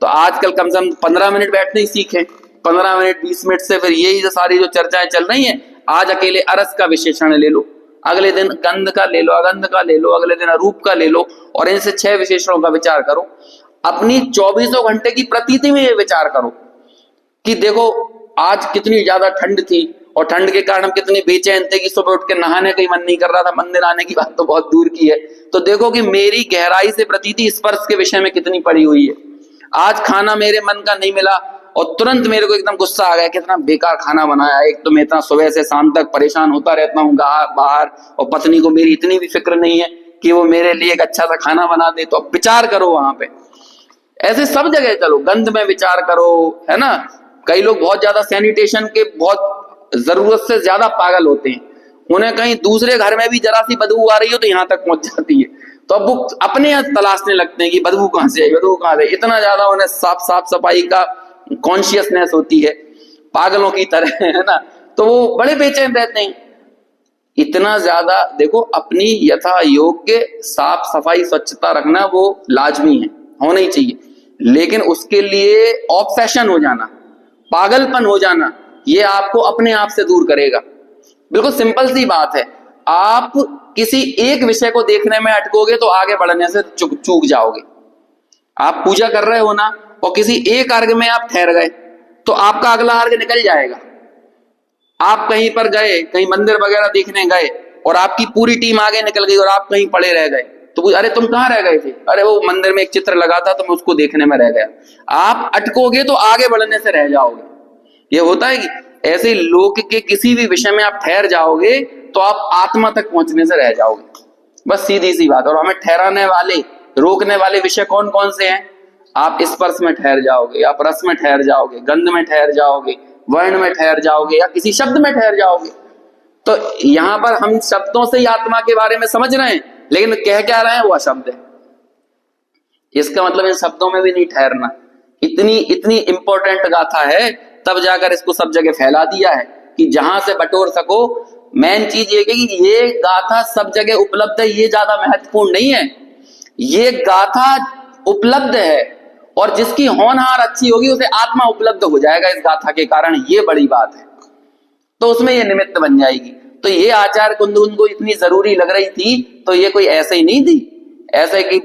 तो आजकल कम से कम 15 मिनट बैठने ही सीखे, 15 मिनट 20 मिनट से फिर यही जो सारी जो चर्चाएं चल रही हैं। आज अकेले अरस का विशेषण ले लो, अगले दिन गंध का ले लो, अगंध का ले लो, अगले दिन अरूप का ले लो, और इनसे 6 विशेषणों का विचार करो। अपनी 24 घंटे की प्रतीति में ये विचार करो कि देखो आज कितनी ज्यादा ठंड थी, और ठंड के कारण हम कितने बेचैन थे कि सुबह उठ के नहाने का ही मन नहीं कर रहा था, मंदिर आने की बात तो बहुत दूर की है। तो देखो कि मेरी गहराई से प्रतीति स्पर्श के विषय में कितनी पड़ी हुई है। आज खाना मेरे मन का नहीं मिला और तुरंत मेरे को एकदम गुस्सा आ गया, कितना बेकार खाना बनाया। एक तो मैं इतना सुबह से शाम तक परेशान होता रहता हूँ बाहर, और पत्नी को मेरी इतनी भी फिक्र नहीं है कि वो मेरे लिए एक अच्छा सा खाना बना दे। तो अब विचार करो वहां पे, ऐसे सब जगह चलो, गंध में विचार करो, है ना। कई लोग बहुत ज्यादा सैनिटेशन के बहुत जरूरत से ज्यादा पागल होते हैं, उन्हें कहीं दूसरे घर में भी जरा सी बदबू आ रही हो तो यहाँ तक पहुंच जाती है, तो अब वो अपने यहाँ तलाशने लगते हैं कि बदबू कहाँ से आई, बदबू कहाँ से। इतना ज्यादा उन्हें साफ सफाई का कॉन्शियसनेस होती है, पागलों की तरह, है ना। तो वो बड़े बेचैन रहते हैं। इतना ज्यादा देखो, अपनी यथा योग्य साफ सफाई स्वच्छता रखना वो लाजमी है, होना ही चाहिए, लेकिन उसके लिए ऑब्सेशन हो जाना, पागलपन हो जाना, ये आपको अपने आप से दूर करेगा। बिल्कुल सिंपल सी बात है, आप किसी एक विषय को देखने में अटकोगे तो आगे बढ़ने से चूक जाओगे। आप पूजा कर रहे हो ना, और किसी एक अर्घ में आप ठहर गए तो आपका अगला अर्घ निकल जाएगा। आप कहीं पर गए, कहीं मंदिर वगैरह देखने गए और आपकी पूरी टीम आगे निकल गई और आप कहीं पड़े रह गए, तो अरे तुम कहाँ रह गए थे? अरे वो मंदिर में एक चित्र लगा था तो मैं उसको देखने में रह गया। आप अटकोगे तो आगे बढ़ने से रह जाओगे। ये होता है कि ऐसे लोक के किसी भी विषय में आप ठहर जाओगे तो आप आत्मा तक पहुंचने से रह जाओगे, बस सीधी सी बात। और हमें ठहराने वाले, रोकने वाले विषय कौन कौन से हैं? आप स्पर्श में ठहर जाओगे, आप रस में ठहर जाओगे, गंध में ठहर जाओगे, वर्ण में ठहर जाओगे, या किसी शब्द में ठहर जाओगे। तो यहां पर हम शब्दों से ही आत्मा के बारे में समझ रहे हैं, लेकिन कह क्या रहे हैं? वो अशब्द है। इसका मतलब इन शब्दों में भी नहीं ठहरना। इतनी इंपॉर्टेंट गाथा है, तब जाकर इसको सब जगह फैला दिया है कि जहां से बटोर सको। मेन चीज ये कि ये गाथा सब जगह उपलब्ध है, ये ज्यादा महत्वपूर्ण नहीं है। ये गाथा उपलब्ध है और जिसकी होनहार अच्छी होगी उसे आत्मा उपलब्ध हो जाएगा इस गाथा के कारण, ये बड़ी बात है। तो उसमें ये निमित्त बन जाएगी। तो ये आचार्य कुंद उनको इतनी जरूरी लग रही थी, तो ये कोई ऐसे ही नहीं थी, ऐसे कि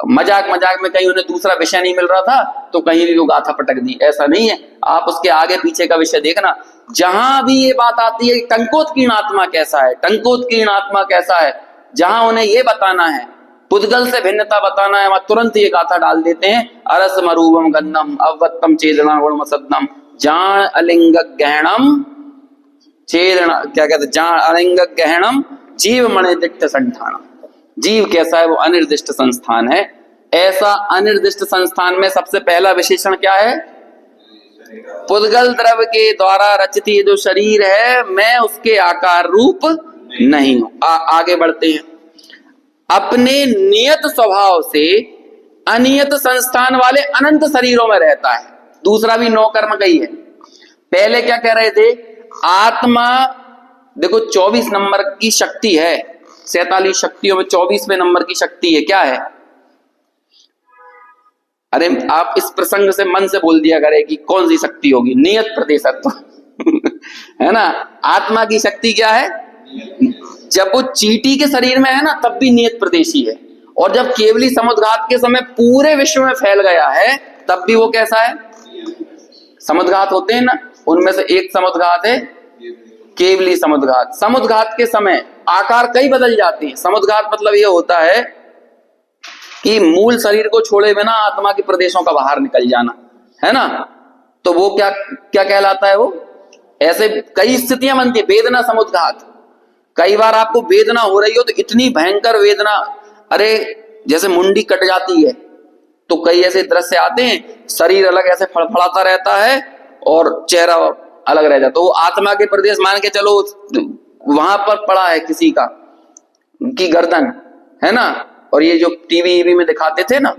मजाक में कहीं उन्हें दूसरा विषय नहीं मिल रहा था तो कहीं भी वो गाथा पटक दी, ऐसा नहीं है। आप उसके आगे पीछे का विषय देखना, जहां भी ये बात आती है टंकोत्कीर्ण आत्मा कैसा है, टंकोत्कीर्ण आत्मा कैसा है, जहां उन्हें ये बताना है पुद्गल से भिन्नता बताना है, वहां तुरंत ये गाथा डाल देते हैं, अरस मरूपम गंधम अवत्तम चेदना गुणमसद्दम जान अलिंग गहणम चेदना, क्या कहते हैं, जान अलिंग गहणम जीव मणिदिष्ट संठानम। जीव कैसा है? वो अनिर्दिष्ट संस्थान है। ऐसा अनिर्दिष्ट संस्थान में सबसे पहला विशेषण क्या है? पुद्गल द्रव्य के द्वारा रचित ये जो शरीर है, मैं उसके आकार रूप नहीं हूं। आगे बढ़ते हैं। अपने नियत स्वभाव से अनियत संस्थान वाले अनंत शरीरों में रहता है। दूसरा भी 9 कर्म का ही है। पहले क्या कह रहे थे? आत्मा देखो 24 नंबर की शक्ति है, 47 शक्तियों में 24वें नंबर की शक्ति है। क्या है? अरे आप इस प्रसंग से मन से बोल दिया करे कि कौन सी शक्ति होगी? नियत प्रदेशत्व है ना। आत्मा की शक्ति क्या है? जब वो चींटी के शरीर में है ना, तब भी नियत प्रदेशी है। और जब केवली समुद्घात के समय पूरे विश्व में फैल गया है, तब भी वो कैसा है? समुद्घात होते हैं ना, उनमें से एक समुद्घात है केवली समुद्घात। समुद्घात के समय आकार कई बदल जाते हैं। समुद्घात मतलब ये होता है कि मूल शरीर को छोड़े बिना आत्मा के प्रदेशों का बाहर निकल जाना, है ना। तो वो क्या क्या कहलाता है? वो ऐसे कई स्थितियां बनती है। वेदना समुद्घात, कई बार आपको वेदना हो रही हो तो इतनी भयंकर वेदना, अरे जैसे मुंडी कट जाती है, तो कई ऐसे दृश्य आते हैं, शरीर अलग ऐसे फड़फड़ाता रहता है और चेहरा अलग रह जाता। तो वो आत्मा के प्रदेश मान के चलो, वहां पर पड़ा है किसी का की गर्दन, है ना। और ये जो टीवी में दिखाते थे ना,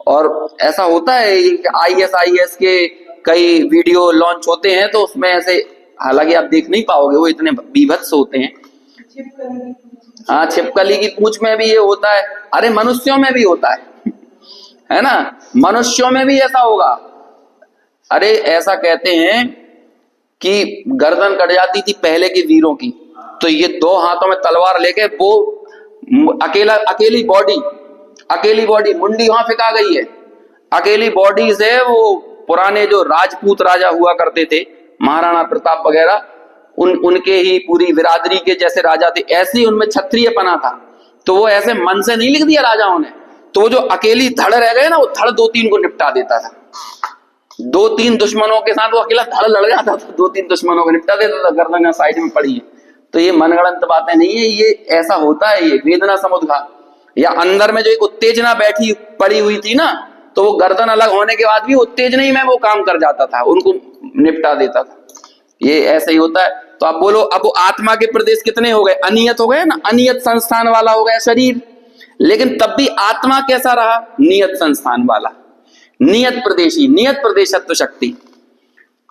और ऐसा होता है ISIS के कई वीडियो लॉन्च होते हैं, तो उसमें ऐसे, हालांकि आप देख नहीं पाओगे, वो इतने बीभत्स होते हैं। हाँ, छिपकली की पूंछ में भी ये होता है। अरे मनुष्यों में भी होता है ना। मनुष्यों में भी ऐसा होगा। अरे ऐसा कहते हैं कि गर्दन कट जाती थी पहले के वीरों की, तो ये 2 हाथों में तलवार लेके वो अकेली बॉडी, मुंडी वहां फेंका गई है, अकेली बॉडी से वो पुराने जो राजपूत राजा हुआ करते थे, महाराणा प्रताप वगैरह, उनके ही पूरी बिरादरी के जैसे राजा थे, ऐसे ही उनमें क्षत्रिय पना था। तो वो ऐसे मन से नहीं लिख दिया राजाओं ने, तो वो जो अकेली धड़ रह गए ना, वो धड़ 2-3 को निपटा देता था। 2-3 दुश्मनों के साथ वो अकेला धड़ लड़ जाता था, 2-3 दुश्मनों को निपटा देता था। गर्दन साइड में पड़ी है। तो ये मनगढ़ंत बातें नहीं है, ये ऐसा होता है। ये वेदना समुद्घात, या अंदर में जो एक उत्तेजना बैठी पड़ी हुई थी ना, तो वो गर्दन अलग होने के बाद भी उत्तेजना ही में वो काम कर जाता था, उनको निपटा देता था। ये ऐसा ही होता है। तो आप बोलो, अब वो आत्मा के प्रदेश कितने हो गए? अनियत हो गए ना, अनियत संस्थान वाला हो गया शरीर। लेकिन तब भी आत्मा कैसा रहा? नियत संस्थान वाला, नियत प्रदेशी, नियत प्रदेशत्व शक्ति।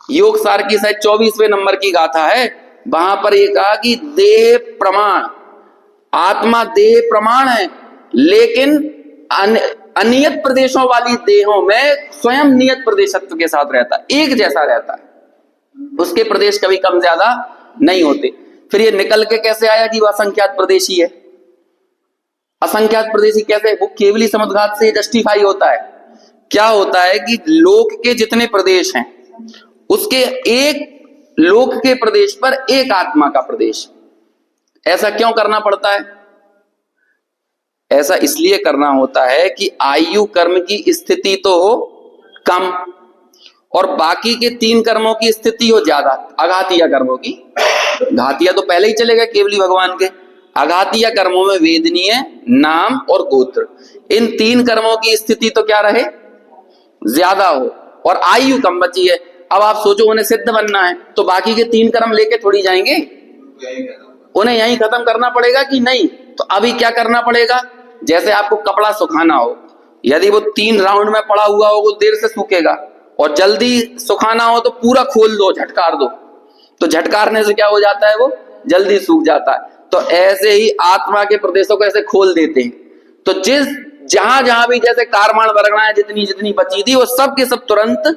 योग सार की शायद 24वें नंबर की गाथा है, वहां पर ये कहा कि देह प्रमाण, आत्मा देह प्रमाण है, लेकिन अनियत प्रदेशों वाली देहों में स्वयं नियत प्रदेशत्व के साथ रहता है, एक जैसा रहता है, उसके प्रदेश कभी कम ज्यादा नहीं होते। फिर ये निकल के कैसे आया कि वह असंख्यात प्रदेशी है? असंख्यात प्रदेशी कैसे? वो केवली समुद्घात से जस्टिफाई होता है। क्या होता है कि लोक के जितने प्रदेश हैं, उसके एक लोक के प्रदेश पर एक आत्मा का प्रदेश। ऐसा क्यों करना पड़ता है? ऐसा इसलिए करना होता है कि आयु कर्म की स्थिति तो हो कम, और बाकी के 3 कर्मों की स्थिति हो ज्यादा। अघातीय कर्मों की, घातिया तो पहले ही चले गए केवली भगवान के। अघातीय कर्मों में वेदनीय, नाम और गोत्र, इन 3 कर्मों की स्थिति तो क्या रहे? ज्यादा हो, और आयु कम बची है। अब आप सोचो, उन्हें सिद्ध बनना है तो बाकी के 3 कर्म लेके थोड़ी जाएंगे, उन्हें यहीं खत्म करना पड़ेगा कि नहीं? तो अभी क्या करना पड़ेगा? जैसे आपको कपड़ा सुखाना हो, यदि वो 3 राउंड में पड़ा हुआ हो, वो देर से सूखेगा, और जल्दी सुखाना हो तो पूरा खोल दो, झटकार दो, तो झटकारने से क्या हो जाता है? वो जल्दी सूख जाता है। तो ऐसे ही आत्मा के प्रदेशों को ऐसे खोल देते हैं, तो जहां जहां भी जैसे कारमाण वर्गणाएं जितनी बची थी, वो सब के सब तुरंत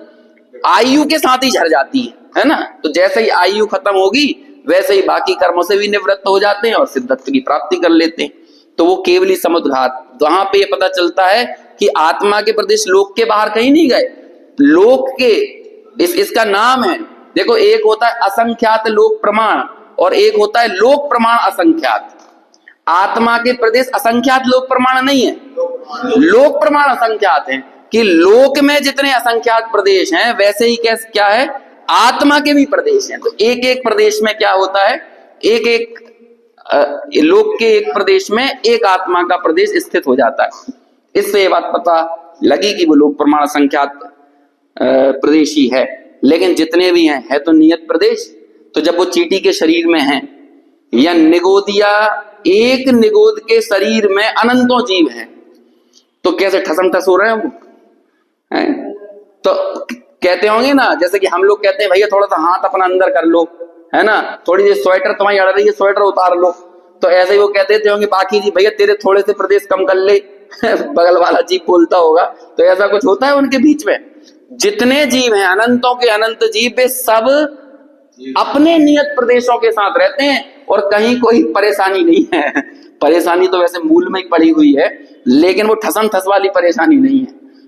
आयु के साथ ही झड़ जाती है ना। तो जैसे ही आयु खत्म होगी, वैसे ही बाकी कर्मों से भी निवृत्त हो जाते हैं और सिद्धत्व की प्राप्ति कर लेते हैं। तो वो केवली समुद्घात, वहां पे ये पता चलता है कि आत्मा के प्रदेश लोक के बाहर कहीं नहीं गए, लोक के इसका नाम है। देखो, एक होता है असंख्यात लोक प्रमाण और एक होता है लोक प्रमाण असंख्यात। आत्मा के प्रदेश असंख्यात लोक प्रमाण नहीं है, लोक प्रमाण असंख्यात हैं, कि लोक में जितने असंख्यात प्रदेश हैं वैसे ही क्या है, आत्मा के भी प्रदेश हैं। तो एक एक प्रदेश में क्या होता है, एक एक लोक के एक प्रदेश में एक आत्मा का प्रदेश स्थित हो जाता है। इससे ये बात पता लगी कि वो लोक प्रमाण असंख्यात प्रदेश ही है। लेकिन जितने भी हैं है तो नियत प्रदेश। तो जब वो चींटी के शरीर में है या निगोदिया, एक निगोद के शरीर में अनंतों जीव हैं, तो कैसे ठसम ठस हो रहे हैं वो हैं? तो कहते होंगे ना, जैसे कि हम लोग कहते हैं भैया थोड़ा सा हाथ अपना अंदर कर लो, है ना, थोड़ी सी स्वेटर तुम्हारी अड़ रही है, स्वेटर उतार लो। तो ऐसे ही वो कहते होंगे बाकी जी भैया तेरे थोड़े से प्रदेश कम कर ले बगल वाला जीव बोलता होगा। तो ऐसा कुछ होता है उनके बीच में। जितने जीव हैं, अनंतों के अनंत जीव, वे सब अपने नियत प्रदेशों के साथ रहते हैं और कहीं कोई परेशानी नहीं है। परेशानी तो वैसे मूल में ही पड़ी हुई है, लेकिन वो ठसम ठस वाली परेशानी नहीं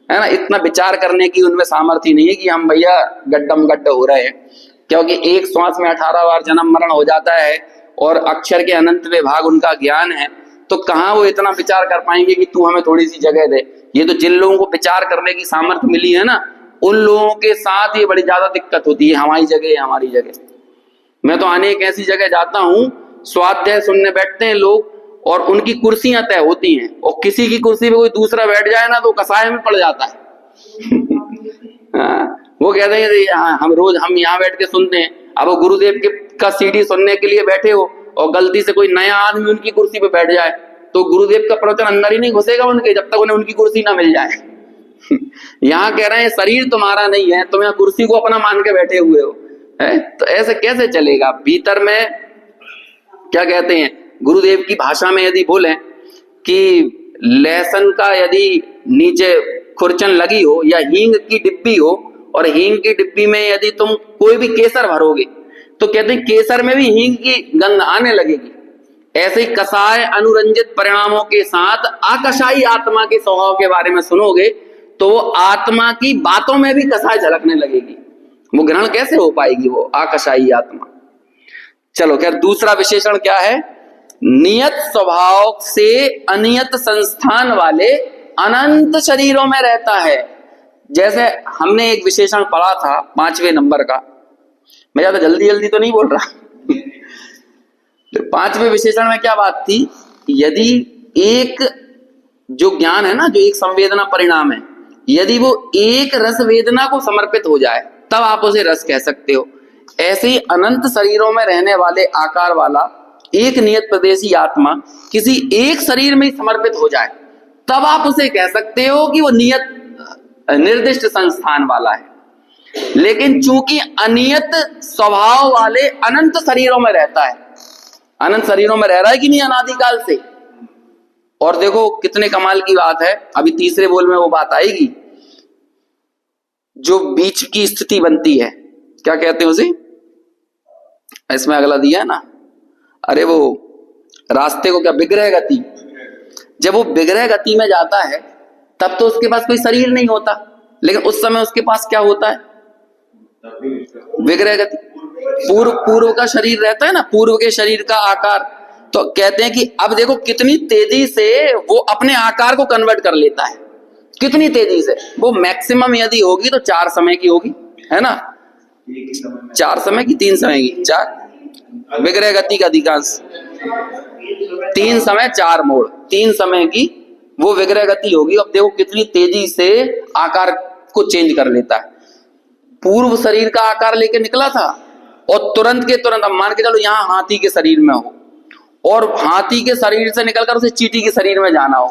है ना। इतना विचार करने की उनमें सामर्थ्य नहीं है कि हम भैया गड्ढम गड्ढ हो रहे हैं, क्योंकि एक श्वास में 18 बार जन्म मरण हो जाता है और अक्षर के अनंत विभाग उनका ज्ञान है। तो कहाँ वो इतना विचार कर पाएंगे कि तू हमें थोड़ी सी जगह दे। ये तो जिन लोगों को विचार करने की सामर्थ्य मिली है ना, उन लोगों के साथ ये बड़ी ज्यादा दिक्कत होती है, हमारी जगह हमारी जगह। मैं तो अनेक ऐसी जगह जाता हूँ, स्वाध्याय सुनने बैठते हैं लोग और उनकी कुर्सियां तय होती हैं, और किसी की कुर्सी पे कोई दूसरा बैठ जाए ना तो कसाय में पड़ जाता है वो कहते हैं हम यहाँ बैठ के सुनते हैं। अब वो गुरुदेव के का सीडी सुनने के लिए बैठे हो और गलती से कोई नया आदमी उनकी कुर्सी पे बैठ जाए तो गुरुदेव का प्रवचन अंदर ही नहीं घुसेगा उनके, जब तक उन्हें उनकी कुर्सी ना मिल जाए यहाँ कह रहे हैं शरीर तुम्हारा नहीं है, तुम यहाँ कुर्सी को अपना मान के बैठे हुए हो, है? तो ऐसे कैसे चलेगा। भीतर में क्या कहते हैं, गुरुदेव की भाषा में यदि बोले कि लहसुन का यदि नीचे खुरचन लगी हो या हींग की डिब्बी हो और हींग की डिब्बी में यदि तुम कोई भी केसर भरोगे तो कहते हैं केसर में भी हींग की गंध आने लगेगी। ऐसे ही कसाय अनुरंजित परिणामों के साथ आकाशाई आत्मा के स्वभाव के बारे में सुनोगे तो वो आत्मा की बातों में भी कसाय झलकने लगेगी। वो ग्रहण कैसे हो पाएगी वो आकाशाई आत्मा। चलो खैर, दूसरा विशेषण क्या है, नियत स्वभाव से अनियत संस्थान वाले अनंत शरीरों में रहता है। जैसे हमने एक विशेषण पढ़ा था 5वें नंबर का, मैं ज्यादा जल्दी जल्दी तो नहीं बोल रहा तो 5वें विशेषण में क्या बात थी, यदि एक जो ज्ञान है ना, जो एक संवेदना परिणाम है, यदि वो एक रस वेदना को समर्पित हो जाए तब आप उसे रस कह सकते हो। ऐसे ही अनंत शरीरों में रहने वाले आकार वाला एक नियत प्रदेशी आत्मा किसी एक शरीर में समर्पित हो जाए तब आप उसे कह सकते हो कि वो नियत निर्दिष्ट संस्थान वाला है। लेकिन चूंकि अनियत स्वभाव वाले अनंत शरीरों में रहता है, अनंत शरीरों में रह रहा है कि नहीं अनादिकाल से। और देखो कितने कमाल की बात है, अभी तीसरे बोल में वो बात आएगी, जो बीच की स्थिति बनती है, क्या कहते हैं उसे, इसमें अगला दिया है ना, अरे वो रास्ते को क्या, विग्रह गति। जब वो विग्रह गति में जाता है तब तो उसके पास कोई शरीर नहीं होता, लेकिन उस समय उसके पास क्या होता है, विग्रह गति। पूर्व का शरीर रहता है ना, पूर्व के शरीर का आकार। तो कहते हैं कि अब देखो कितनी तेजी से वो अपने आकार को कन्वर्ट कर लेता है, कितनी तेजी से। वो मैक्सिमम यदि होगी तो 4 समय की होगी, है ना, 4 समय की, 3 समय की, 4 विग्रह गति का अधिकांश, 3 समय 4 मोड़, 3 समय की वो विग्रह गति होगी। अब देखो कितनी तेजी से आकार को चेंज कर लेता है। पूर्व शरीर का आकार लेके निकला था और तुरंत के तुरंत, अब मान के चलो यहाँ हाथी के शरीर में हो और हाथी के शरीर से निकलकर उसे चींटी के शरीर में जाना हो,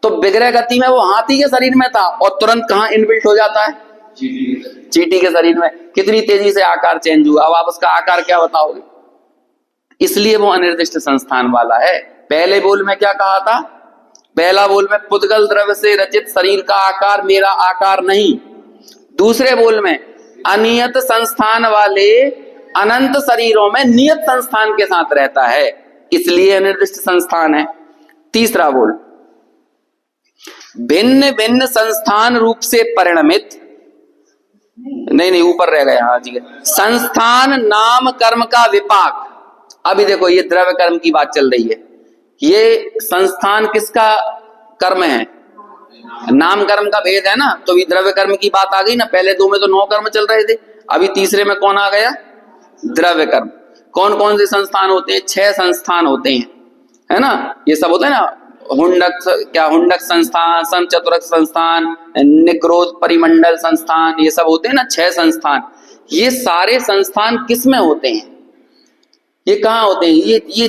तो विग्रह गति में वो हाथी के शरीर में था और तुरंत कहाँ इनबिल्ट हो जाता है, चींटी के शरीर में। कितनी तेजी से आकार चेंज हुआ। अब आप उसका आकार क्या बताओगे। इसलिए वो अनिर्दिष्ट संस्थान वाला है। पहले बोल में क्या कहा था, पहला बोल में पुद्गल द्रव्य से रचित शरीर का आकार मेरा आकार नहीं। दूसरे बोल में अनियत संस्थान वाले अनंत शरीरों में नियत संस्थान के साथ रहता है, इसलिए अनिर्दिष्ट संस्थान है। तीसरा बोल, भिन्न भिन्न संस्थान रूप से परिणमित, नहीं ऊपर रह गया, हाँ ठीक है, संस्थान नाम कर्म का विपाक। अभी देखो ये द्रव्य कर्म की बात चल रही है, ये संस्थान किसका कर्म है, नाम कर्म का भेद है ना, तो भी द्रव्य कर्म की बात आ गई ना। पहले 2 में तो 9 कर्म चल रहे थे, अभी तीसरे में कौन आ गया? द्रव्य कर्म। कौन कौन से संस्थान होते हैं? 6 संस्थान होते हैं, है ना। ये सब होता है ना, हुंडक संस्थान, समचतुरक संस्थान, निग्रोध परिमंडल संस्थान, ये सब होते हैं ना 6 संस्थान। ये सारे संस्थान किस में होते हैं? ये कहाँ होते हैं? ये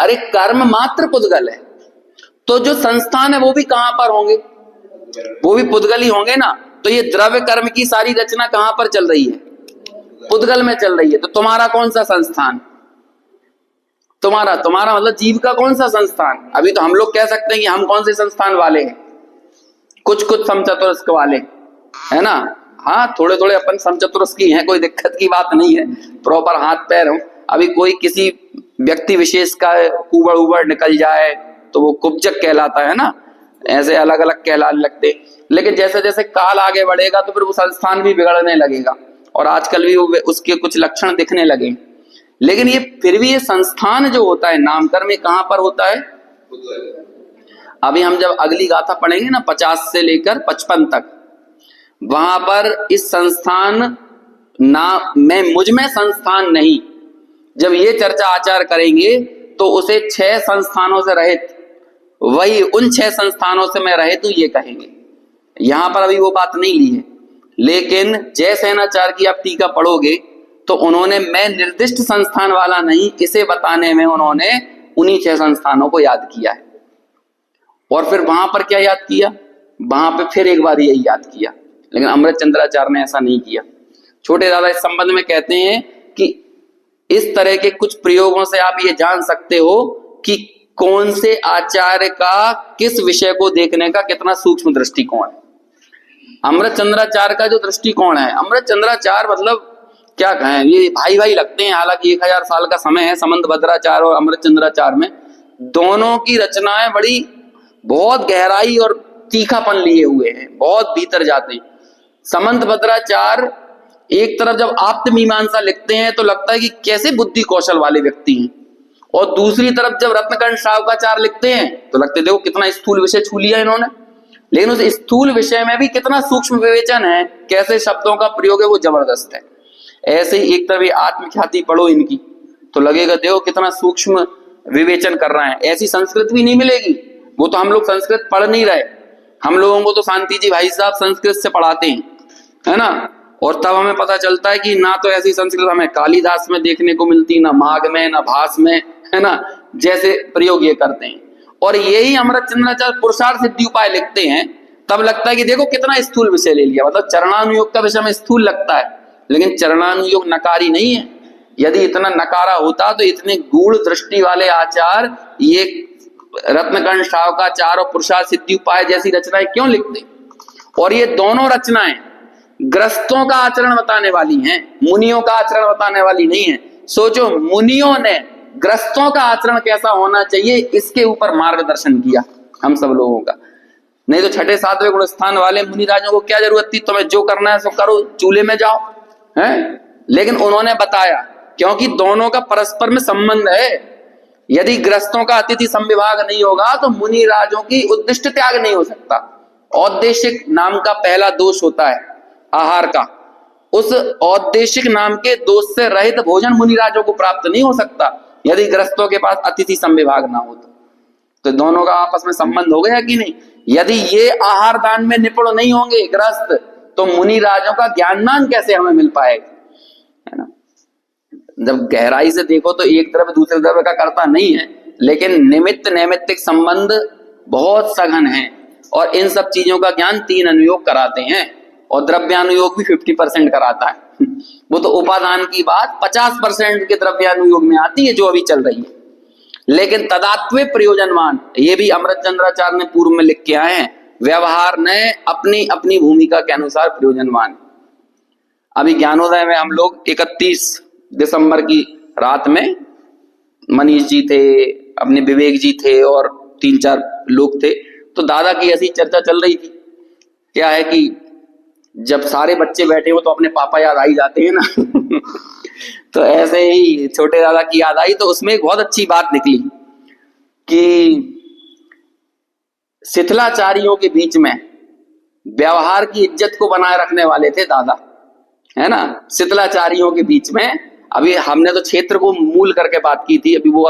अरे कर्म मात्र पुद्गल है, तो जो संस्थान है वो भी कहां पर होंगे? वो भी पुद्गल ही होंगे ना। तो ये द्रव्य कर्म की सारी रचना कहां पर चल रही है? पुद्गल में चल रही है। तो तुम्हारा कौन सा संस्थान? तुम्हारा मतलब जीव का कौन सा संस्थान? अभी तो हम लोग कह सकते हैं कि हम कौन से संस्थान वाले हैं, कुछ समचतुरस्क वाले, है ना। हाँ, थोड़े थोड़े अपन समचतुरस्क की हैं, कोई दिक्कत की बात नहीं है, प्रॉपर हाथ पैर हो। अभी कोई किसी व्यक्ति विशेष का उबड़ उबड़ निकल जाए तो वो कुब्जक कहलाता है ना, ऐसे अलग अलग कहलाने लगते। लेकिन जैसे जैसे काल आगे बढ़ेगा तो फिर वो संस्थान भी बिगड़ने लगेगा, और आजकल भी उसके कुछ लक्षण दिखने लगे। लेकिन ये फिर भी ये संस्थान जो होता है नामकर्म, ये कहां पर होता है? अभी हम जब अगली गाथा पढ़ेंगे ना 50 से लेकर 55 तक, वहां पर इस संस्थान में मुझ में संस्थान नहीं, जब ये चर्चा आचार करेंगे तो उसे 6 संस्थानों से रहित, वही उन 6 संस्थानों से मैं रहित हूं ये कहेंगे। यहां पर अभी वो बात नहीं ली है। लेकिन जय सेनाचार्य की आप टीका पढ़ोगे तो उन्होंने मैं निर्दिष्ट संस्थान वाला नहीं, इसे बताने में उन्होंने उन्हीं 6 संस्थानों को याद किया है। और फिर वहां पर क्या याद किया? वहां पे फिर एक बार यही याद किया। लेकिन अमृत चंद्राचार्य ने ऐसा नहीं किया। छोटे दादा इस संबंध में कहते हैं कि इस तरह के कुछ प्रयोगों से आप ये जान सकते हो कि कौन से आचार्य का किस विषय को देखने का कितना सूक्ष्म दृष्टिकोण है। अमृत चंद्राचार्य का जो दृष्टिकोण है, अमृत चंद्राचार्य मतलब क्या कहें, ये भाई भाई लगते हैं। हालांकि 1000 साल का समय है समंत भद्राचार्य और अमृत चंद्राचार्य में। दोनों की रचनाएं बड़ी बहुत गहराई और तीखापन लिए हुए हैं, बहुत भीतर जाते हैं। समंत भद्राचार्य एक तरफ जब आप्त मीमांसा लिखते हैं तो लगता है कि कैसे बुद्धि कौशल वाले व्यक्ति हैं, और दूसरी तरफ जब रत्नकंठ श्रावकाचार्य लिखते हैं तो लगते देखो कितना स्थूल विषय छू लिया इन्होंने। लेकिन उस स्थूल विषय में भी कितना सूक्ष्म विवेचन है, कैसे शब्दों का प्रयोग है वो जबरदस्त है। ऐसे ही एक तरफ आत्मख्याति पढ़ो इनकी तो लगेगा देखो कितना सूक्ष्म विवेचन कर रहे हैं। ऐसी संस्कृत भी नहीं मिलेगी। वो तो हम लोग संस्कृत पढ़ नहीं रहे, हम लोगों को तो शांति जी भाई साहब संस्कृत से पढ़ाते हैं, है ना। और तब हमें पता चलता है कि ना तो ऐसी संस्कृत हमें कालिदास में देखने को मिलती, ना माघ में, ना भास में, है ना, जैसे प्रयोग ये करते हैं। और यही अमृत चंद्राचार्य पुरुषार्थ सिद्धि उपाय लिखते हैं, तब लगता है कि देखो कितना स्थूल विषय ले लिया। मतलब चरणानुयोग का विषय में स्थूल लगता है, लेकिन चरणानुयोग नकारी नहीं है। यदि इतना नकारा होता तो इतने गूढ़ दृष्टि वाले आचार्य ये रत्नकंठ श्रावकाचार्य और पुरुषार्थ सिद्धि उपाय जैसी रचनाएं क्यों लिखते? और ये दोनों रचनाएं ग्रस्तों का आचरण बताने वाली हैं, मुनियों का आचरण बताने वाली नहीं है। सोचो, मुनियों ने ग्रस्तों का आचरण कैसा होना चाहिए इसके ऊपर मार्गदर्शन किया हम सब लोगों का। नहीं तो 6ठे 7वें गुणस्थान वाले मुनि राजों को क्या जरूरत थी, तुम्हें जो करना है सो करो, चूल्हे में जाओ, है। लेकिन उन्होंने बताया, क्योंकि दोनों का परस्पर में संबंध है। यदि ग्रस्तों का अतिथि संविभाग नहीं होगा तो मुनि राजों की उद्दिष्ट त्याग नहीं हो सकता। औद्देशिक नाम का पहला दोष होता है आहार का। उस औद्देशिक नाम के दोष से रहित भोजन मुनि राजों को प्राप्त नहीं हो सकता यदि ग्रस्तों के पास अतिथि संविभाग ना हो तो दोनों का आपस में संबंध हो गया कि नहीं। यदि ये आहार दान में निपुण नहीं होंगे ग्रस्त तो मुनि राजों का ज्ञानदान कैसे हमें मिल पाएगा, है ना। जब गहराई से देखो तो एक तरफ दूसरे तरफ का करता नहीं है, लेकिन निमित्त नैमित्तिक संबंध बहुत सघन है। और इन सब चीजों का ज्ञान 3 अनुयोग कराते हैं, और द्रव्यानुयोग भी 50% कराता है। वो तो उपादान की बात 50% के द्रव्यानुयोग में आती है जो अभी चल रही है। लेकिन तदात्वे प्रयोजनवान, ये भी अमृत चंद्राचार्य ने पूर्व में लिख के आए हैं, व्यवहार ने अपनी अपनी भूमिका के अनुसार प्रयोजनवान। अभी ज्ञानोदय में हम लोग 31 दिसंबर की रात में मनीष जी थे, अपने विवेक जी थे और 3-4 लोग थे, तो दादा की ऐसी चर्चा चल रही थी। क्या है कि जब सारे बच्चे बैठे हो तो अपने पापा याद आ ही जाते हैं ना। तो ऐसे ही छोटे दादा की याद आई, तो उसमें एक बहुत अच्छी बात निकली कि शिथिलाचार्यों के बीच में व्यवहार की इज्जत को बनाए रखने वाले थे दादा, है ना। शीतलाचार्यों के बीच में, अभी हमने तो क्षेत्र को मूल करके बात की थी, अभी वो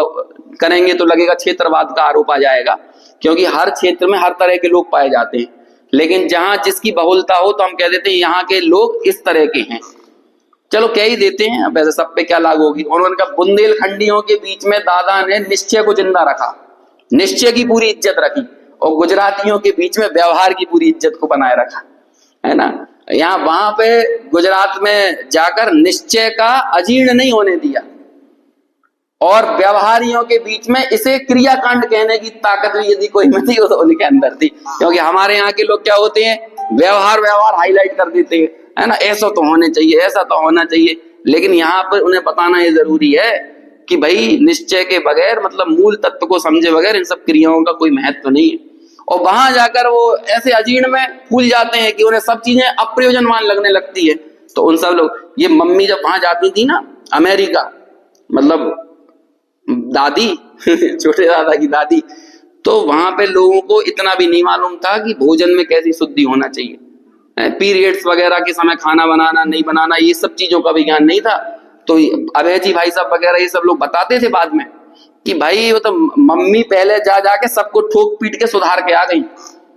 करेंगे तो लगेगा क्षेत्रवाद का आरोप आ जाएगा, क्योंकि हर क्षेत्र में हर तरह के लोग पाए जाते हैं, लेकिन जहां जिसकी बहुलता हो तो हम कह देते हैं यहाँ के लोग इस तरह के हैं, चलो कह ही देते हैं, अब ऐसे सब पे क्या लागू होगी। उन्होंने कहा बुंदेलखंडियों के बीच में दादा ने निश्चय को जिंदा रखा, निश्चय की पूरी इज्जत रखी, और गुजरातियों के बीच में व्यवहार की पूरी इज्जत को बनाए रखा, है ना। यहाँ वहां पे गुजरात में जाकर निश्चय का अजीर्ण नहीं होने दिया, और व्यवहारियों के बीच में इसे क्रियाकांड कहने की ताकत भी यदि कोई में थी तो उनके अंदर थी, क्योंकि हमारे यहाँ के लोग क्या होते हैं, व्यवहार व्यवहार हाईलाइट कर देते हैं, है ना, ऐसा तो होने चाहिए, ऐसा तो होना चाहिए, लेकिन यहाँ पर उन्हें बताना ये जरूरी है कि भाई निश्चय के बगैर, मतलब मूल तत्व को समझे बगैर इन सब क्रियाओं का कोई महत्व नहीं है। और वहां जाकर वो ऐसे अजीर्ण में फूल जाते हैं कि उन्हें सब चीजें अप्रयोजनवान लगने लगती है। तो उन सब लोग, ये मम्मी जब वहां जाती थी ना अमेरिका, मतलब दादी छोटे दादा की दादी, तो वहां पे लोगों को इतना भी नहीं मालूम था कि भोजन में कैसी शुद्धि होना चाहिए, पीरियड्स वगैरह के समय खाना बनाना नहीं बनाना, ये सब चीजों का भी ज्ञान नहीं था। तो अभय जी भाई साहब वगैरह ये सब लोग बताते थे बाद में कि भाई वो तो मम्मी पहले जा जाके सबको ठोक पीट के सुधार के आ गई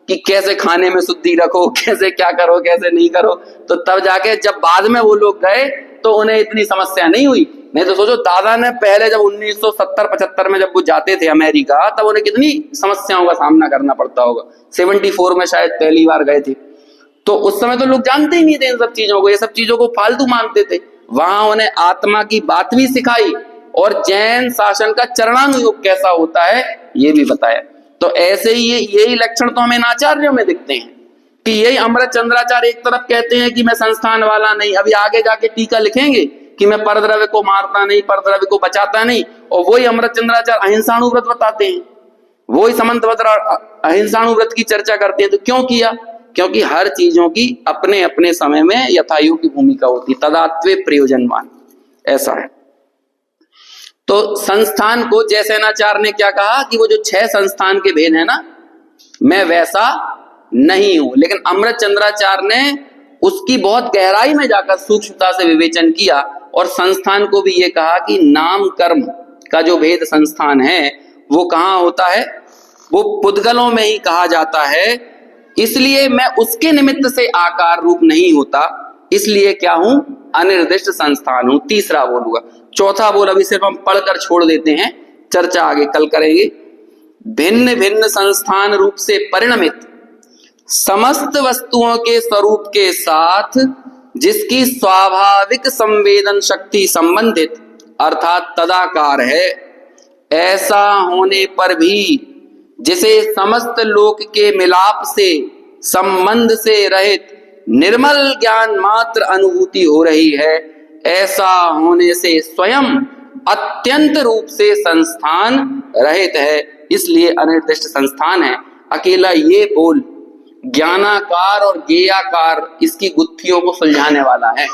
कि कैसे खाने में शुद्धि रखो, कैसे क्या करो, कैसे नहीं करो। तो तब जाके जब बाद में वो लोग गए तो उन्हें इतनी समस्या नहीं हुई। नहीं तो सोचो दादा ने पहले जब 1970-75 में जब वो जाते थे अमेरिका, तब उन्हें कितनी समस्याओं का सामना करना पड़ता होगा। 74 में शायद पहली बार गए थे, तो उस समय तो लोग जानते ही नहीं थे इन सब चीजों को, ये सब चीजों को फालतू मानते थे। वहां उन्हें आत्मा की बात भी सिखाई और जैन शासन का चरणांग योग कैसा होता है ये भी बताया। तो ऐसे ही यही लक्षण तो हमें आचार्यों में दिखते हैं कि यही अमृत चंद्राचार्य एक तरफ कहते हैं कि मैं संस्थान वाला नहीं, अभी आगे जाके टीका लिखेंगे कि मैं परद्रव्य को मारता नहीं, परद्रव्य को बचाता नहीं, और वही अमृत चंद्राचार्य अहिंसाणुव्रत बताते हैं, वही समंतव्रत अहिंसाणुव्रत की चर्चा करते हैं। तो क्यों किया? क्योंकि हर चीजों की अपने अपने समय में यथायोग की भूमिका होती, तदात्वे प्रयोजनवान, ऐसा है। तो संस्थान को जयसेनाचार्य ने क्या कहा कि वो जो 6 संस्थान के भेद है ना, मैं वैसा नहीं हूं, लेकिन अमृत चंद्राचार्य ने उसकी बहुत गहराई में जाकर सूक्ष्मता से विवेचन किया और संस्थान को भी ये कहा कि नाम कर्म का जो भेद संस्थान है वो कहाँ होता है, वो पुद्गलों में ही कहा जाता है। इसलिए मैं उसके निमित्त से आकार रूप नहीं होता, इसलिए क्या हूं, अनिर्दिष्ट संस्थान हूं। तीसरा बोलूंगा, चौथा बोल अभी सिर्फ हम पढ़कर छोड़ देते हैं, चर्चा आगे कल करेंगे। भिन्न भिन्न संस्थान रूप से परिणमित समस्त वस्तुओं के स्वरूप के साथ जिसकी स्वाभाविक संवेदन शक्ति संबंधित अर्थात तदाकार है, ऐसा होने पर भी जिसे समस्त लोक के मिलाप से संबंध से रहित निर्मल ज्ञान मात्र अनुभूति हो रही है, ऐसा होने से स्वयं अत्यंत रूप से संस्थान रहित है, इसलिए अनिर्दिष्ट संस्थान है। अकेला ये बोल ज्ञानाकार और गेयाकार इसकी गुत्थियों को सुलझाने वाला है।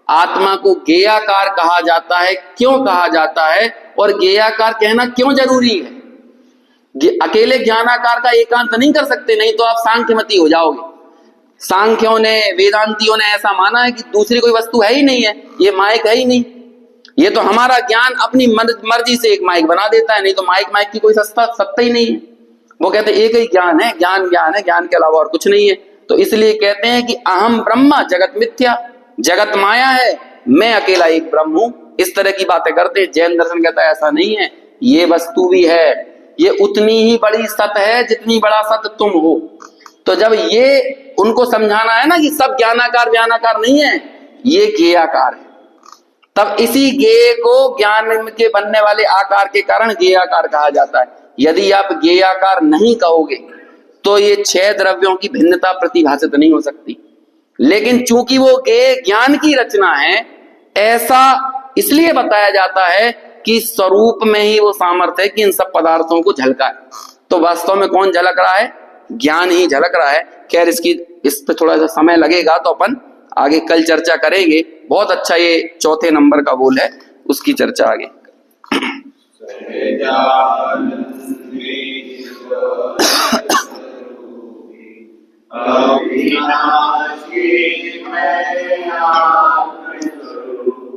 आत्मा को गेयाकार कहा जाता है, क्यों कहा जाता है, और गेयाकार कहना क्यों जरूरी है। अकेले ज्ञानाकार का एकांत नहीं कर सकते, नहीं तो आप सांख्यमती हो जाओगे। सांख्यों ने, वेदांतियों ने ऐसा माना है कि दूसरी कोई वस्तु है ही नहीं है, ये माइक है ही नहीं, ये तो हमारा ज्ञान अपनी मर्जी से एक माइक बना देता है, नहीं तो माइक की कोई सत्ता ही नहीं है। वो कहते हैं एक ही ज्ञान है, ज्ञान ज्ञान है, ज्ञान के अलावा और कुछ नहीं है। तो इसलिए कहते हैं कि अहम ब्रह्म जगत मिथ्या, जगत माया है, मैं अकेला एक ब्रह्म हूं, इस तरह की बातें करते हैं। जैन दर्शन कहता है ऐसा नहीं है, ये वस्तु भी है, ये उतनी ही बड़ी सत है जितनी बड़ा सत तुम हो। तो जब ये उनको समझाना है ना कि सब ज्ञानाकार व्यानाकार नहीं है, ये गेयाकार है, तब इसी गेय को ज्ञान के बनने वाले आकार के कारण गेयाकार कहा जाता है। यदि आप गेयाकार नहीं कहोगे तो ये 6 द्रव्यों की भिन्नता प्रतिभाषित नहीं हो सकती। लेकिन चूंकि वो गेय ज्ञान की रचना है, ऐसा इसलिए बताया जाता है कि स्वरूप में ही वो सामर्थ्य है कि इन सब पदार्थों को झलका है। तो वास्तव में कौन झलक रहा है? ज्ञान ही झलक रहा है। खैर इस पे थोड़ा सा समय लगेगा, तो अपन आगे कल चर्चा करेंगे। बहुत अच्छा ये 4थे नंबर का बोल है, उसकी चर्चा आगे। अविनाशी मैं